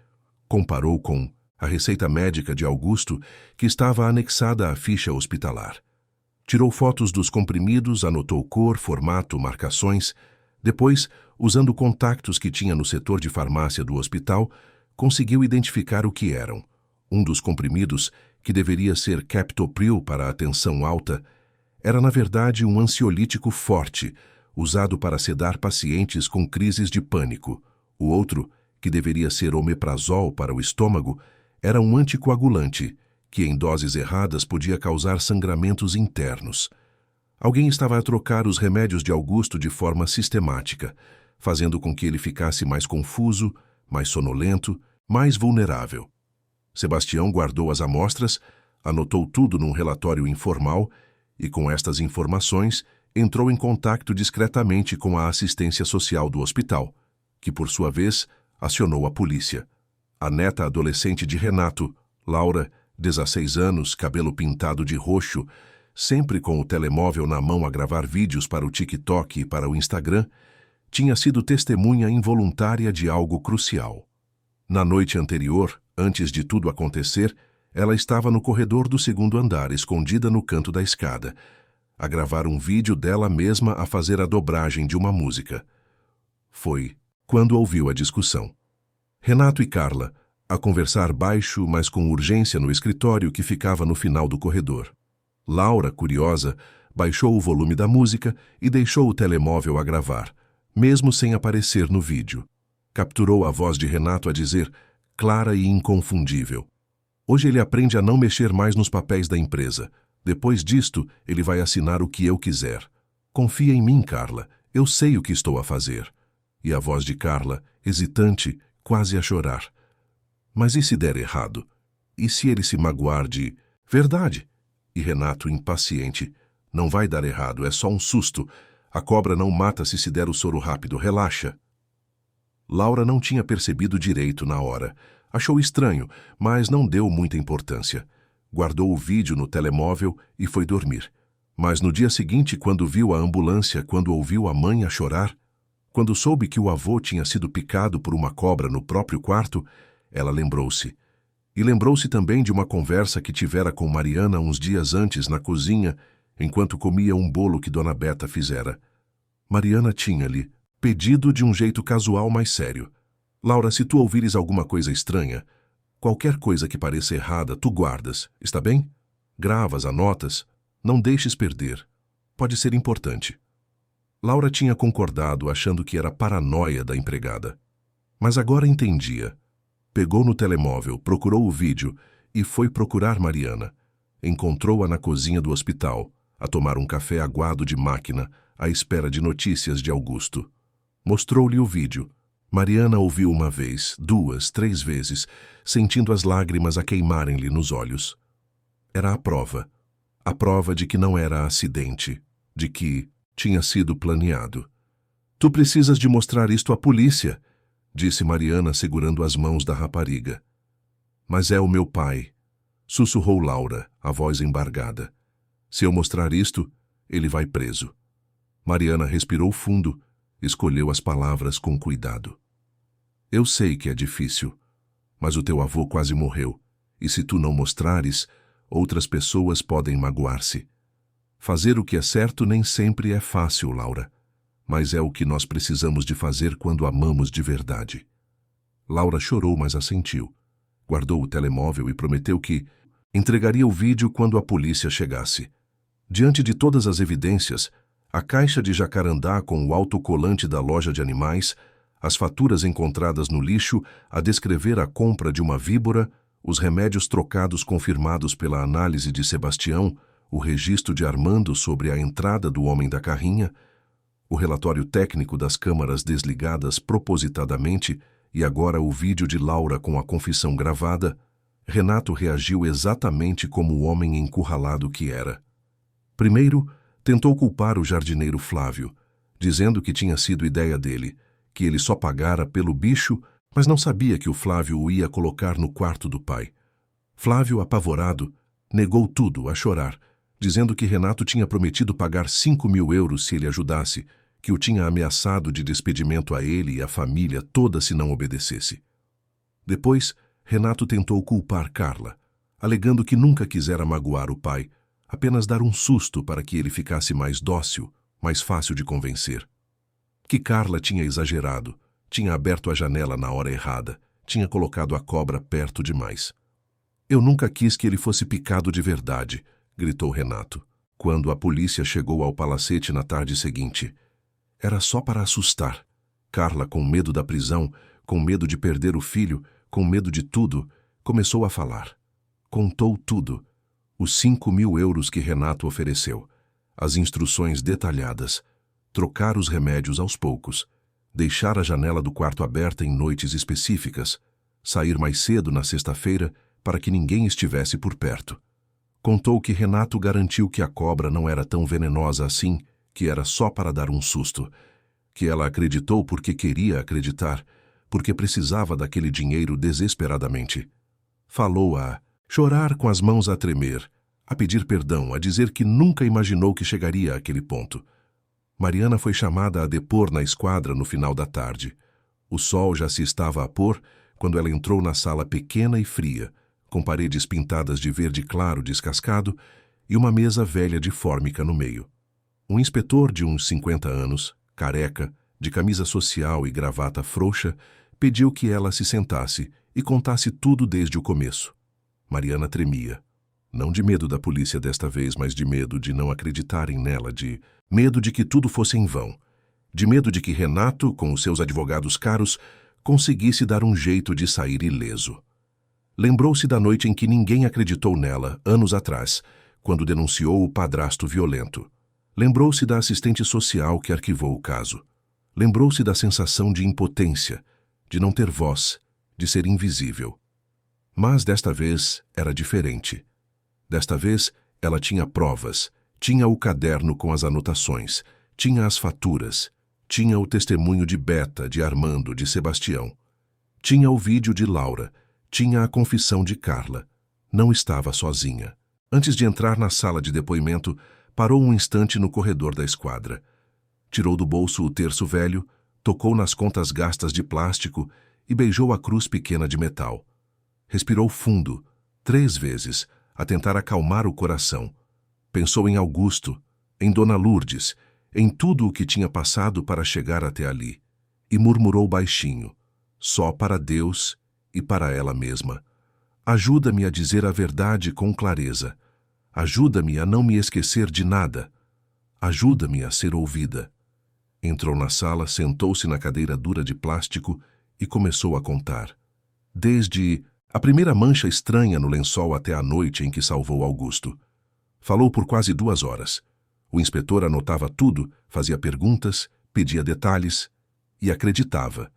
Comparou com a receita médica de Augusto, que estava anexada à ficha hospitalar. Tirou fotos dos comprimidos, anotou cor, formato, marcações. Depois, usando contactos que tinha no setor de farmácia do hospital, conseguiu identificar o que eram. Um dos comprimidos, que deveria ser Captopril para a tensão alta, era na verdade um ansiolítico forte, usado para sedar pacientes com crises de pânico. O outro, que deveria ser omeprazol para o estômago, era um anticoagulante, que em doses erradas podia causar sangramentos internos. Alguém estava a trocar os remédios de Augusto de forma sistemática, fazendo com que ele ficasse mais confuso, mais sonolento, mais vulnerável. Sebastião guardou as amostras, anotou tudo num relatório informal e, com estas informações, entrou em contato discretamente com a assistência social do hospital, que, por sua vez, acionou a polícia. A neta adolescente de Renato, Laura, 16 anos, cabelo pintado de roxo, sempre com o telemóvel na mão a gravar vídeos para o TikTok e para o Instagram, tinha sido testemunha involuntária de algo crucial. Na noite anterior, antes de tudo acontecer, ela estava no corredor do 2º andar, escondida no canto da escada, a gravar um vídeo dela mesma a fazer a dobragem de uma música. Foi quando ouviu a discussão. Renato e Carla, a conversar baixo, mas com urgência no escritório que ficava no final do corredor. Laura, curiosa, baixou o volume da música e deixou o telemóvel a gravar, mesmo sem aparecer no vídeo. Capturou a voz de Renato a dizer, clara e inconfundível: hoje ele aprende a não mexer mais nos papéis da empresa. Depois disto, ele vai assinar o que eu quiser. Confia em mim, Carla. Eu sei o que estou a fazer. E a voz de Carla, hesitante, quase a chorar. Mas e se der errado? E se ele se magoar de verdade? E Renato, impaciente: não vai dar errado, é só um susto. A cobra não mata se der o soro rápido, relaxa. Laura não tinha percebido direito na hora. Achou estranho, mas não deu muita importância. Guardou o vídeo no telemóvel e foi dormir. Mas no dia seguinte, quando viu a ambulância, quando ouviu a mãe a chorar, quando soube que o avô tinha sido picado por uma cobra no próprio quarto, ela lembrou-se. E lembrou-se também de uma conversa que tivera com Mariana uns dias antes na cozinha, enquanto comia um bolo que Dona Beta fizera. Mariana tinha-lhe pedido de um jeito casual, mas sério: Laura, se tu ouvires alguma coisa estranha, qualquer coisa que pareça errada, tu guardas, está bem? Gravas, anotas, não deixes perder. Pode ser importante. Laura tinha concordado, achando que era paranoia da empregada. Mas agora entendia. Pegou no telemóvel, procurou o vídeo e foi procurar Mariana. Encontrou-a na cozinha do hospital, a tomar um café aguado de máquina, à espera de notícias de Augusto. Mostrou-lhe o vídeo. Mariana ouviu uma vez, duas, três vezes, sentindo as lágrimas a queimarem-lhe nos olhos. Era a prova de que não era acidente, de que tinha sido planeado. Tu precisas de mostrar isto à polícia, disse Mariana segurando as mãos da rapariga. Mas é o meu pai, sussurrou Laura, a voz embargada. Se eu mostrar isto, ele vai preso. Mariana respirou fundo, escolheu as palavras com cuidado. Eu sei que é difícil, mas o teu avô quase morreu, e se tu não mostrares, outras pessoas podem magoar-se. Fazer o que é certo nem sempre é fácil, Laura, mas é o que nós precisamos de fazer quando amamos de verdade. Laura chorou, mas assentiu. Guardou o telemóvel e prometeu que entregaria o vídeo quando a polícia chegasse. Diante de todas as evidências, a caixa de jacarandá com o autocolante da loja de animais, as faturas encontradas no lixo a descrever a compra de uma víbora, os remédios trocados confirmados pela análise de Sebastião, o registro de Armando sobre a entrada do homem da carrinha, o relatório técnico das câmaras desligadas propositadamente e agora o vídeo de Laura com a confissão gravada, Renato reagiu exatamente como o homem encurralado que era. Primeiro, tentou culpar o jardineiro Flávio, dizendo que tinha sido ideia dele, que ele só pagara pelo bicho, mas não sabia que o Flávio o ia colocar no quarto do pai. Flávio, apavorado, negou tudo a chorar, dizendo que Renato tinha prometido pagar 5.000 euros se ele ajudasse, que o tinha ameaçado de despedimento a ele e à família toda se não obedecesse. Depois, Renato tentou culpar Carla, alegando que nunca quisera magoar o pai, apenas dar um susto para que ele ficasse mais dócil, mais fácil de convencer. Que Carla tinha exagerado, tinha aberto a janela na hora errada, tinha colocado a cobra perto demais. Eu nunca quis que ele fosse picado de verdade, gritou Renato, quando a polícia chegou ao palacete na tarde seguinte. Era só para assustar. Carla, com medo da prisão, com medo de perder o filho, com medo de tudo, começou a falar. Contou tudo. Os 5.000 euros que Renato ofereceu, as instruções detalhadas, trocar os remédios aos poucos, deixar a janela do quarto aberta em noites específicas, sair mais cedo na sexta-feira para que ninguém estivesse por perto. Contou que Renato garantiu que a cobra não era tão venenosa assim, que era só para dar um susto, que ela acreditou porque queria acreditar, porque precisava daquele dinheiro desesperadamente. Falou a chorar com as mãos a tremer, a pedir perdão, a dizer que nunca imaginou que chegaria àquele ponto. Mariana foi chamada a depor na esquadra no final da tarde. O sol já se estava a pôr quando ela entrou na sala pequena e fria, com paredes pintadas de verde claro descascado e uma mesa velha de fórmica no meio. Um inspetor de uns 50 anos, careca, de camisa social e gravata frouxa, pediu que ela se sentasse e contasse tudo desde o começo. Mariana tremia. Não de medo da polícia desta vez, mas de medo de não acreditarem nela, de medo de que tudo fosse em vão, de medo de que Renato, com os seus advogados caros, conseguisse dar um jeito de sair ileso. Lembrou-se da noite em que ninguém acreditou nela, anos atrás, quando denunciou o padrasto violento. Lembrou-se da assistente social que arquivou o caso. Lembrou-se da sensação de impotência, de não ter voz, de ser invisível. Mas desta vez era diferente. Desta vez ela tinha provas, tinha o caderno com as anotações, tinha as faturas, tinha o testemunho de Beta, de Armando, de Sebastião. Tinha o vídeo de Laura, tinha a confissão de Carla. Não estava sozinha. Antes de entrar na sala de depoimento, parou um instante no corredor da esquadra. Tirou do bolso o terço velho, tocou nas contas gastas de plástico e beijou a cruz pequena de metal. Respirou fundo, 3 vezes, a tentar acalmar o coração. Pensou em Augusto, em Dona Lourdes, em tudo o que tinha passado para chegar até ali, e murmurou baixinho, só para Deus e para ela mesma: ajuda-me a dizer a verdade com clareza. Ajuda-me a não me esquecer de nada. Ajuda-me a ser ouvida. Entrou na sala, sentou-se na cadeira dura de plástico e começou a contar. Desde a primeira mancha estranha no lençol até a noite em que salvou Augusto. Falou por quase 2 horas. O inspetor anotava tudo, fazia perguntas, pedia detalhes e acreditava.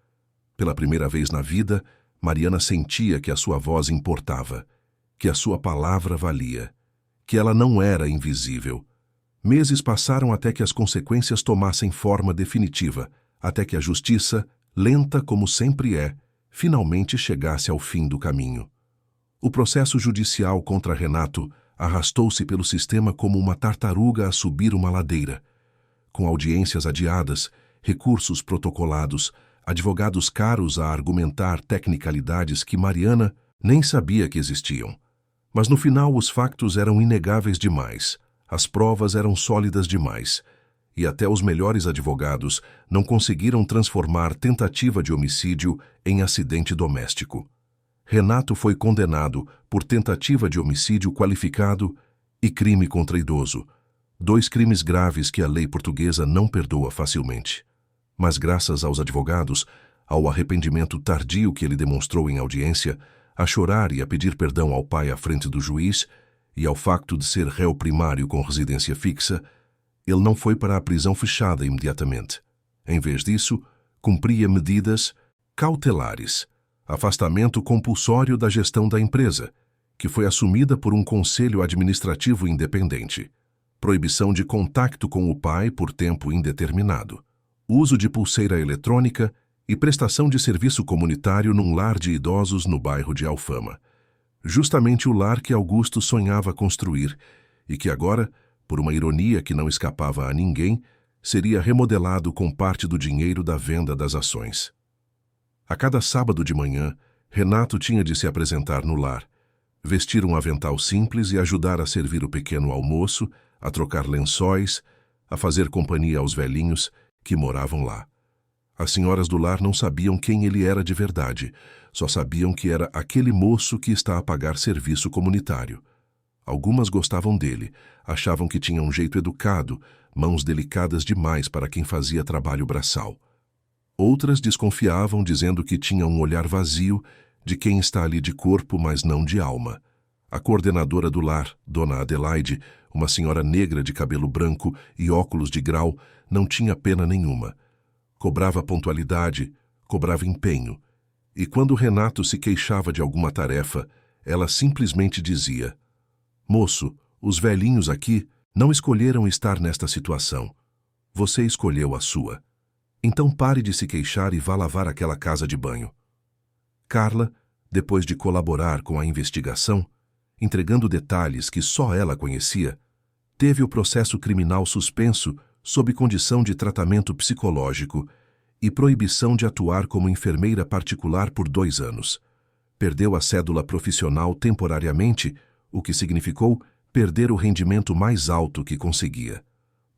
Pela primeira vez na vida, Mariana sentia que a sua voz importava, que a sua palavra valia, que ela não era invisível. Meses passaram até que as consequências tomassem forma definitiva, até que a justiça, lenta como sempre é, finalmente chegasse ao fim do caminho. O processo judicial contra Renato arrastou-se pelo sistema como uma tartaruga a subir uma ladeira. Com audiências adiadas, recursos protocolados, advogados caros a argumentar tecnicalidades que Mariana nem sabia que existiam. Mas no final os factos eram inegáveis demais, as provas eram sólidas demais, e até os melhores advogados não conseguiram transformar tentativa de homicídio em acidente doméstico. Renato foi condenado por tentativa de homicídio qualificado e crime contra idoso, 2 crimes graves que a lei portuguesa não perdoa facilmente. Mas graças aos advogados, ao arrependimento tardio que ele demonstrou em audiência, a chorar e a pedir perdão ao pai à frente do juiz, e ao facto de ser réu primário com residência fixa, ele não foi para a prisão fechada imediatamente. Em vez disso, cumpria medidas cautelares, afastamento compulsório da gestão da empresa, que foi assumida por um conselho administrativo independente, proibição de contacto com o pai por tempo indeterminado, uso de pulseira eletrônica e prestação de serviço comunitário num lar de idosos no bairro de Alfama. Justamente o lar que Augusto sonhava construir e que agora, por uma ironia que não escapava a ninguém, seria remodelado com parte do dinheiro da venda das ações. A cada sábado de manhã, Renato tinha de se apresentar no lar, vestir um avental simples e ajudar a servir o pequeno almoço, a trocar lençóis, a fazer companhia aos velhinhos que moravam lá. As senhoras do lar não sabiam quem ele era de verdade, só sabiam que era aquele moço que está a pagar serviço comunitário. Algumas gostavam dele, achavam que tinha um jeito educado, mãos delicadas demais para quem fazia trabalho braçal. Outras desconfiavam, dizendo que tinha um olhar vazio de quem está ali de corpo, mas não de alma. A coordenadora do lar, Dona Adelaide, uma senhora negra de cabelo branco e óculos de grau, não tinha pena nenhuma. Cobrava pontualidade, cobrava empenho. E quando Renato se queixava de alguma tarefa, ela simplesmente dizia: "Moço, os velhinhos aqui não escolheram estar nesta situação. Você escolheu a sua. Então pare de se queixar e vá lavar aquela casa de banho." Carla, depois de colaborar com a investigação, entregando detalhes que só ela conhecia, teve o processo criminal suspenso sob condição de tratamento psicológico e proibição de atuar como enfermeira particular por 2 anos. Perdeu a cédula profissional temporariamente, o que significou perder o rendimento mais alto que conseguia.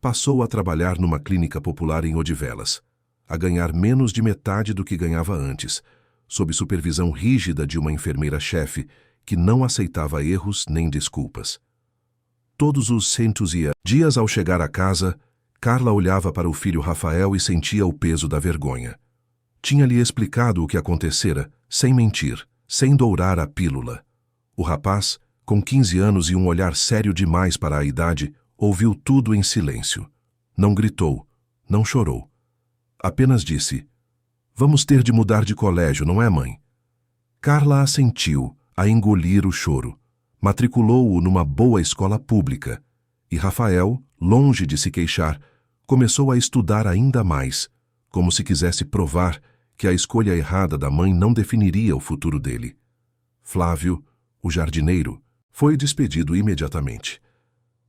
Passou a trabalhar numa clínica popular em Odivelas, a ganhar menos de metade do que ganhava antes, sob supervisão rígida de uma enfermeira-chefe que não aceitava erros nem desculpas. Todos os dias ao chegar à casa, Carla olhava para o filho Rafael e sentia o peso da vergonha. Tinha-lhe explicado o que acontecera, sem mentir, sem dourar a pílula. O rapaz, com 15 anos e um olhar sério demais para a idade, ouviu tudo em silêncio. Não gritou, não chorou. Apenas disse: "Vamos ter de mudar de colégio, não é, mãe?" Carla assentiu, a engolir o choro. Matriculou-o numa boa escola pública. E Rafael, longe de se queixar, começou a estudar ainda mais, como se quisesse provar que a escolha errada da mãe não definiria o futuro dele. Flávio, o jardineiro, foi despedido imediatamente.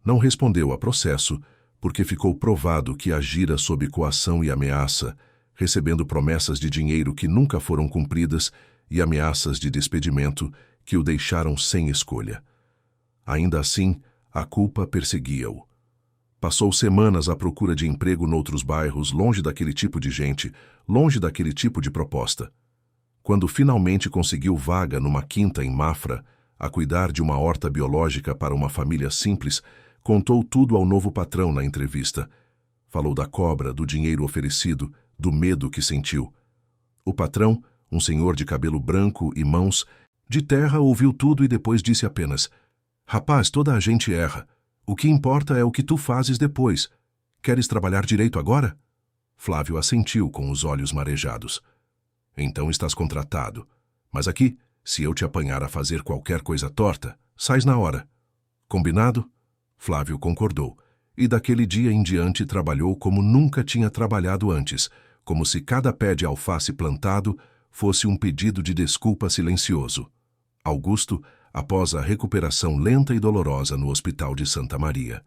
Não respondeu a processo, porque ficou provado que agira sob coação e ameaça, recebendo promessas de dinheiro que nunca foram cumpridas e ameaças de despedimento que o deixaram sem escolha. Ainda assim, a culpa perseguia-o. Passou semanas à procura de emprego noutros bairros, longe daquele tipo de gente, longe daquele tipo de proposta. Quando finalmente conseguiu vaga numa quinta em Mafra, a cuidar de uma horta biológica para uma família simples, contou tudo ao novo patrão na entrevista. Falou da cobra, do dinheiro oferecido, do medo que sentiu. O patrão, um senhor de cabelo branco e mãos de terra, ouviu tudo e depois disse apenas: "Rapaz, toda a gente erra. O que importa é o que tu fazes depois. Queres trabalhar direito agora?" Flávio assentiu com os olhos marejados. "Então estás contratado. Mas aqui, se eu te apanhar a fazer qualquer coisa torta, sais na hora. Combinado?" Flávio concordou, e daquele dia em diante trabalhou como nunca tinha trabalhado antes, como se cada pé de alface plantado fosse um pedido de desculpa silencioso. Augusto, após a recuperação lenta e dolorosa no Hospital de Santa Maria.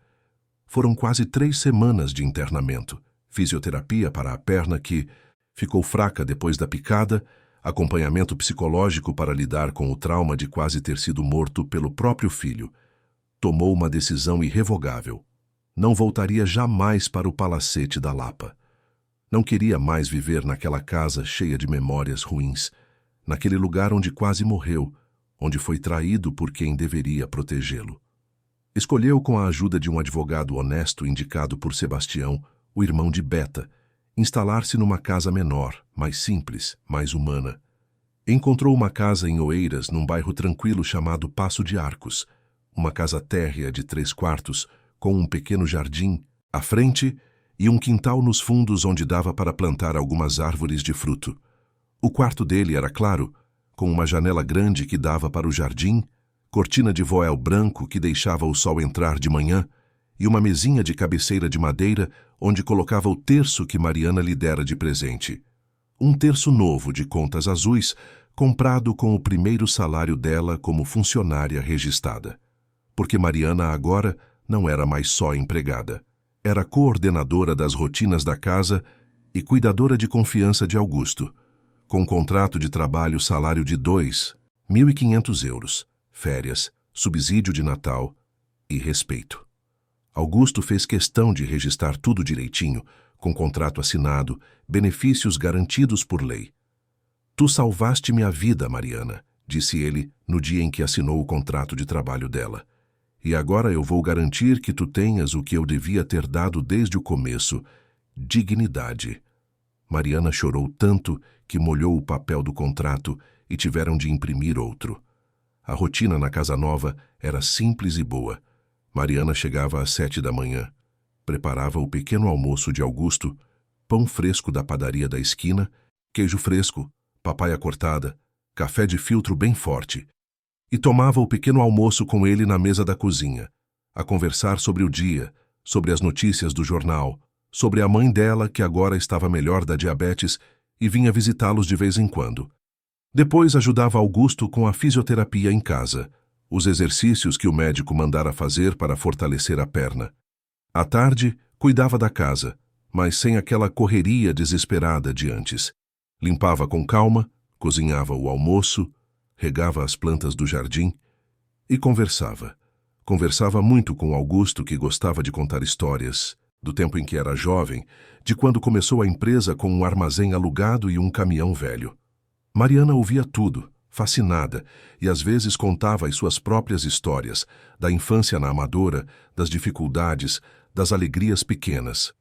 Foram quase 3 semanas de internamento, fisioterapia para a perna que ficou fraca depois da picada, acompanhamento psicológico para lidar com o trauma de quase ter sido morto pelo próprio filho. Tomou uma decisão irrevogável. Não voltaria jamais para o palacete da Lapa. Não queria mais viver naquela casa cheia de memórias ruins, naquele lugar onde quase morreu, onde foi traído por quem deveria protegê-lo. Escolheu, com a ajuda de um advogado honesto indicado por Sebastião, o irmão de Beta, instalar-se numa casa menor, mais simples, mais humana. Encontrou uma casa em Oeiras, num bairro tranquilo chamado Passo de Arcos, uma casa térrea de 3 quartos, com um pequeno jardim à frente e um quintal nos fundos onde dava para plantar algumas árvores de fruto. O quarto dele era claro, com uma janela grande que dava para o jardim, cortina de voel branco que deixava o sol entrar de manhã e uma mesinha de cabeceira de madeira onde colocava o terço que Mariana lhe dera de presente. Um terço novo de contas azuis, comprado com o primeiro salário dela como funcionária registrada. Porque Mariana agora não era mais só empregada. Era coordenadora das rotinas da casa e cuidadora de confiança de Augusto, com contrato de trabalho, salário de 2.500 euros, férias, subsídio de Natal e respeito. Augusto fez questão de registrar tudo direitinho, com contrato assinado, benefícios garantidos por lei. "Tu salvaste-me a vida, Mariana", disse ele no dia em que assinou o contrato de trabalho dela. "E agora eu vou garantir que tu tenhas o que eu devia ter dado desde o começo, dignidade." Mariana chorou tanto que molhou o papel do contrato e tiveram de imprimir outro. A rotina na casa nova era simples e boa. Mariana chegava às 7 da manhã, preparava o pequeno almoço de Augusto, pão fresco da padaria da esquina, queijo fresco, papaya cortada, café de filtro bem forte, e tomava o pequeno almoço com ele na mesa da cozinha, a conversar sobre o dia, sobre as notícias do jornal, sobre a mãe dela, que agora estava melhor da diabetes e vinha visitá-los de vez em quando. Depois ajudava Augusto com a fisioterapia em casa, os exercícios que o médico mandara fazer para fortalecer a perna. À tarde, cuidava da casa, mas sem aquela correria desesperada de antes. Limpava com calma, cozinhava o almoço, regava as plantas do jardim e conversava. Conversava muito com Augusto, que gostava de contar histórias, do tempo em que era jovem, de quando começou a empresa com um armazém alugado e um caminhão velho. Mariana ouvia tudo, fascinada, e às vezes contava as suas próprias histórias, da infância na Amadora, das dificuldades, das alegrias pequenas.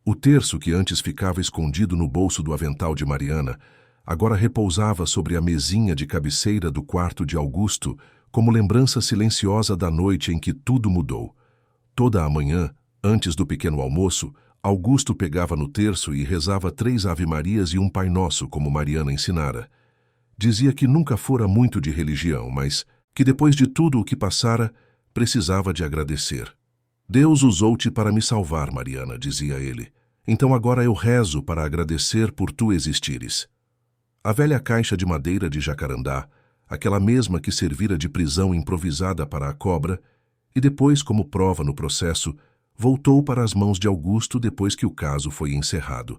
O terço que antes ficava escondido no bolso do avental de Mariana, agora repousava sobre a mesinha de cabeceira do quarto de Augusto, como lembrança silenciosa da noite em que tudo mudou. Toda a manhã, antes do pequeno almoço, Augusto pegava no terço e rezava 3 Ave-Marias e um Pai Nosso, como Mariana ensinara. Dizia que nunca fora muito de religião, mas que depois de tudo o que passara, precisava de agradecer. Deus usou-te para me salvar, Mariana, dizia ele. Então agora eu rezo para agradecer por tu existires. A velha caixa de madeira de jacarandá, aquela mesma que servira de prisão improvisada para a cobra, e depois, como prova no processo, voltou para as mãos de Augusto depois que o caso foi encerrado.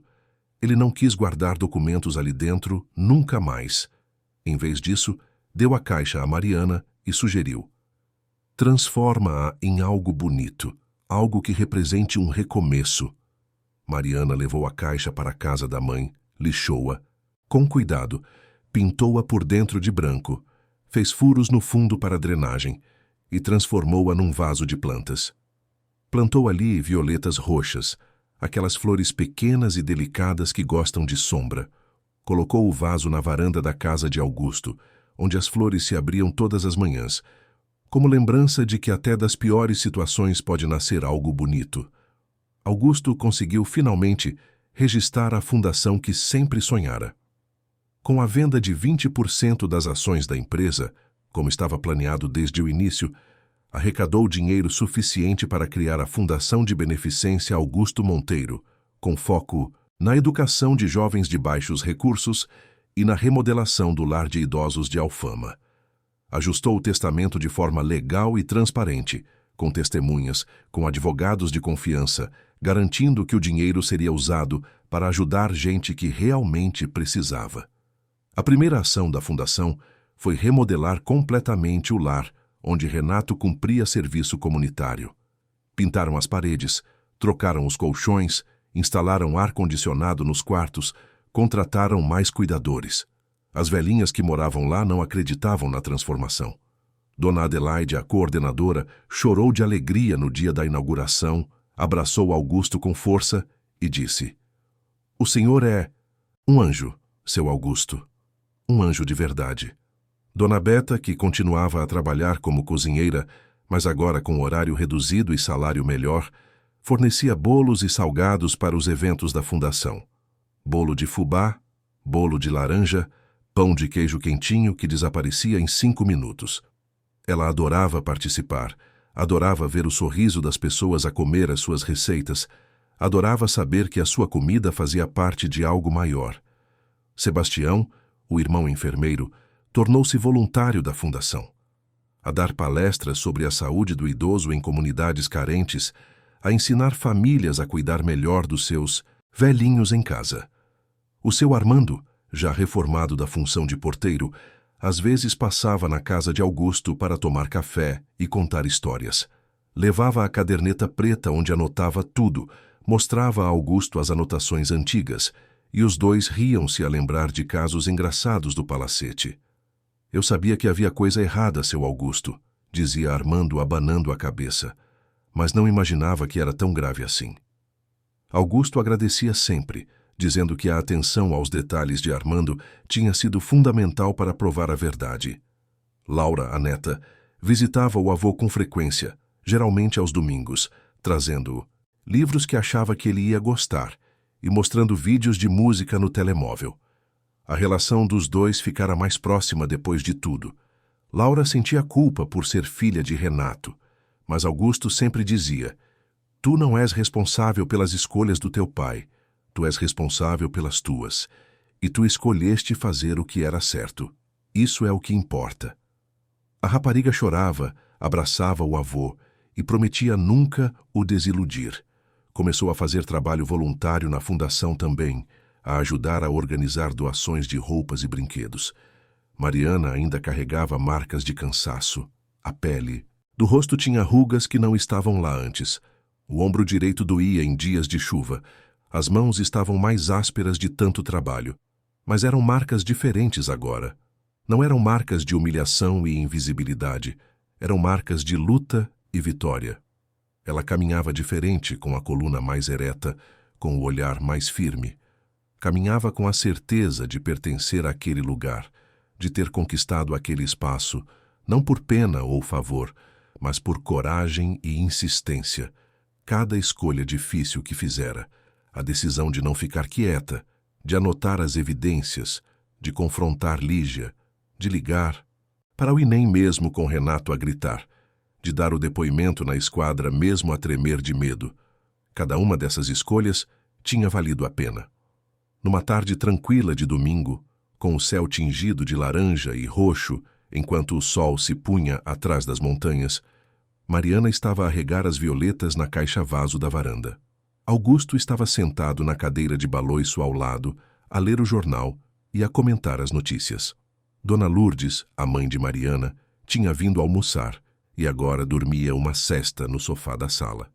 Ele não quis guardar documentos ali dentro nunca mais. Em vez disso, deu a caixa a Mariana e sugeriu: transforma-a em algo bonito, algo que represente um recomeço. Mariana levou a caixa para a casa da mãe, lixou-a. Com cuidado, pintou-a por dentro de branco, fez furos no fundo para a drenagem e transformou-a num vaso de plantas. Plantou ali violetas roxas, aquelas flores pequenas e delicadas que gostam de sombra. Colocou o vaso na varanda da casa de Augusto, onde as flores se abriam todas as manhãs, como lembrança de que até das piores situações pode nascer algo bonito. Augusto conseguiu finalmente registrar a fundação que sempre sonhara. Com a venda de 20% das ações da empresa, como estava planeado desde o início, arrecadou dinheiro suficiente para criar a Fundação de Beneficência Augusto Monteiro, com foco na educação de jovens de baixos recursos e na remodelação do lar de idosos de Alfama. Ajustou o testamento de forma legal e transparente, com testemunhas, com advogados de confiança, garantindo que o dinheiro seria usado para ajudar gente que realmente precisava. A primeira ação da fundação foi remodelar completamente o lar onde Renato cumpria serviço comunitário. Pintaram as paredes, trocaram os colchões, instalaram ar-condicionado nos quartos, contrataram mais cuidadores. As velhinhas que moravam lá não acreditavam na transformação. Dona Adelaide, a coordenadora, chorou de alegria no dia da inauguração, abraçou Augusto com força e disse: "O senhor é um anjo, seu Augusto. Um anjo de verdade." Dona Beta, que continuava a trabalhar como cozinheira, mas agora com horário reduzido e salário melhor, fornecia bolos e salgados para os eventos da fundação. Bolo de fubá, bolo de laranja, pão de queijo quentinho que desaparecia em 5 minutos. Ela adorava participar, adorava ver o sorriso das pessoas a comer as suas receitas, adorava saber que a sua comida fazia parte de algo maior. Sebastião, o irmão enfermeiro, tornou-se voluntário da fundação. A dar palestras sobre a saúde do idoso em comunidades carentes, a ensinar famílias a cuidar melhor dos seus velhinhos em casa. O seu Armando, já reformado da função de porteiro, às vezes passava na casa de Augusto para tomar café e contar histórias. Levava a caderneta preta onde anotava tudo, mostrava a Augusto as anotações antigas, e os dois riam-se a lembrar de casos engraçados do palacete. "Eu sabia que havia coisa errada, seu Augusto", dizia Armando abanando a cabeça, mas não imaginava que era tão grave assim. Augusto agradecia sempre, dizendo que a atenção aos detalhes de Armando tinha sido fundamental para provar a verdade. Laura, a neta, visitava o avô com frequência, geralmente aos domingos, trazendo livros que achava que ele ia gostar e mostrando vídeos de música no telemóvel. A relação dos dois ficara mais próxima depois de tudo. Laura sentia culpa por ser filha de Renato, mas Augusto sempre dizia: "Tu não és responsável pelas escolhas do teu pai, tu és responsável pelas tuas, e tu escolheste fazer o que era certo. Isso é o que importa." A rapariga chorava, abraçava o avô e prometia nunca o desiludir. Começou a fazer trabalho voluntário na fundação também, a ajudar a organizar doações de roupas e brinquedos. Mariana ainda carregava marcas de cansaço. A pele do rosto tinha rugas que não estavam lá antes. O ombro direito doía em dias de chuva. As mãos estavam mais ásperas de tanto trabalho. Mas eram marcas diferentes agora. Não eram marcas de humilhação e invisibilidade, eram marcas de luta e vitória. Ela caminhava diferente, com a coluna mais ereta, com o olhar mais firme. Caminhava com a certeza de pertencer àquele lugar, de ter conquistado aquele espaço, não por pena ou favor, mas por coragem e insistência. Cada escolha difícil que fizera, a decisão de não ficar quieta, de anotar as evidências, de confrontar Lígia, de ligar, para o Inem mesmo com Renato a gritar, de dar o depoimento na esquadra mesmo a tremer de medo. Cada uma dessas escolhas tinha valido a pena. Numa tarde tranquila de domingo, com o céu tingido de laranja e roxo, enquanto o sol se punha atrás das montanhas, Mariana estava a regar as violetas na caixa-vaso da varanda. Augusto estava sentado na cadeira de baloiço ao lado, a ler o jornal e a comentar as notícias. Dona Lourdes, a mãe de Mariana, tinha vindo almoçar e agora dormia uma sesta no sofá da sala.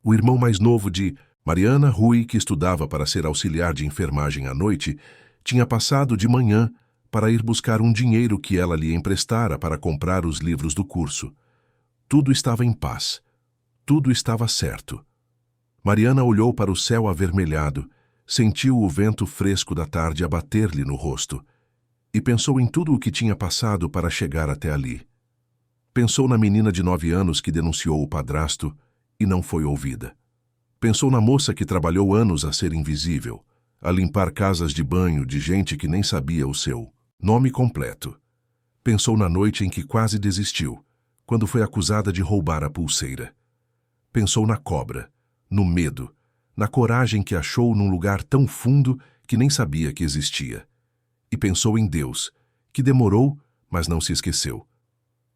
O irmão mais novo de Mariana, Rui, que estudava para ser auxiliar de enfermagem à noite, tinha passado de manhã para ir buscar um dinheiro que ela lhe emprestara para comprar os livros do curso. Tudo estava em paz. Tudo estava certo. Mariana olhou para o céu avermelhado, sentiu o vento fresco da tarde abater-lhe no rosto e pensou em tudo o que tinha passado para chegar até ali. Pensou na menina de 9 anos que denunciou o padrasto e não foi ouvida. Pensou na moça que trabalhou anos a ser invisível, a limpar casas de banho de gente que nem sabia o seu nome completo. Pensou na noite em que quase desistiu, quando foi acusada de roubar a pulseira. Pensou na cobra, no medo, na coragem que achou num lugar tão fundo que nem sabia que existia. E pensou em Deus, que demorou, mas não se esqueceu.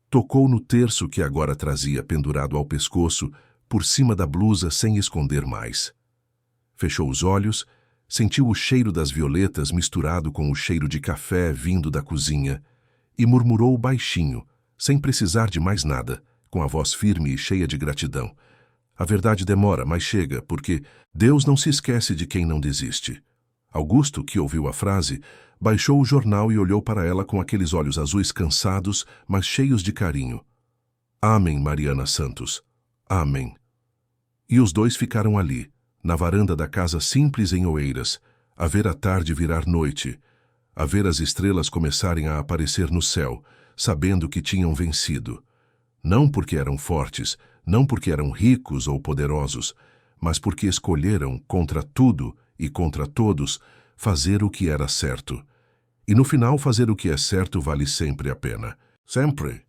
Tocou no terço que agora trazia pendurado ao pescoço, por cima da blusa sem esconder mais. Fechou os olhos, sentiu o cheiro das violetas misturado com o cheiro de café vindo da cozinha e murmurou baixinho, sem precisar de mais nada, com a voz firme e cheia de gratidão. A verdade demora, mas chega, porque Deus não se esquece de quem não desiste. Augusto, que ouviu a frase, baixou o jornal e olhou para ela com aqueles olhos azuis cansados, mas cheios de carinho. Amém, Mariana Santos. Amém. E os dois ficaram ali, na varanda da casa simples em Oeiras, a ver a tarde virar noite, a ver as estrelas começarem a aparecer no céu, sabendo que tinham vencido. Não porque eram fortes, não porque eram ricos ou poderosos, mas porque escolheram, contra tudo e contra todos, fazer o que era certo. E no final fazer o que é certo vale sempre a pena. Sempre.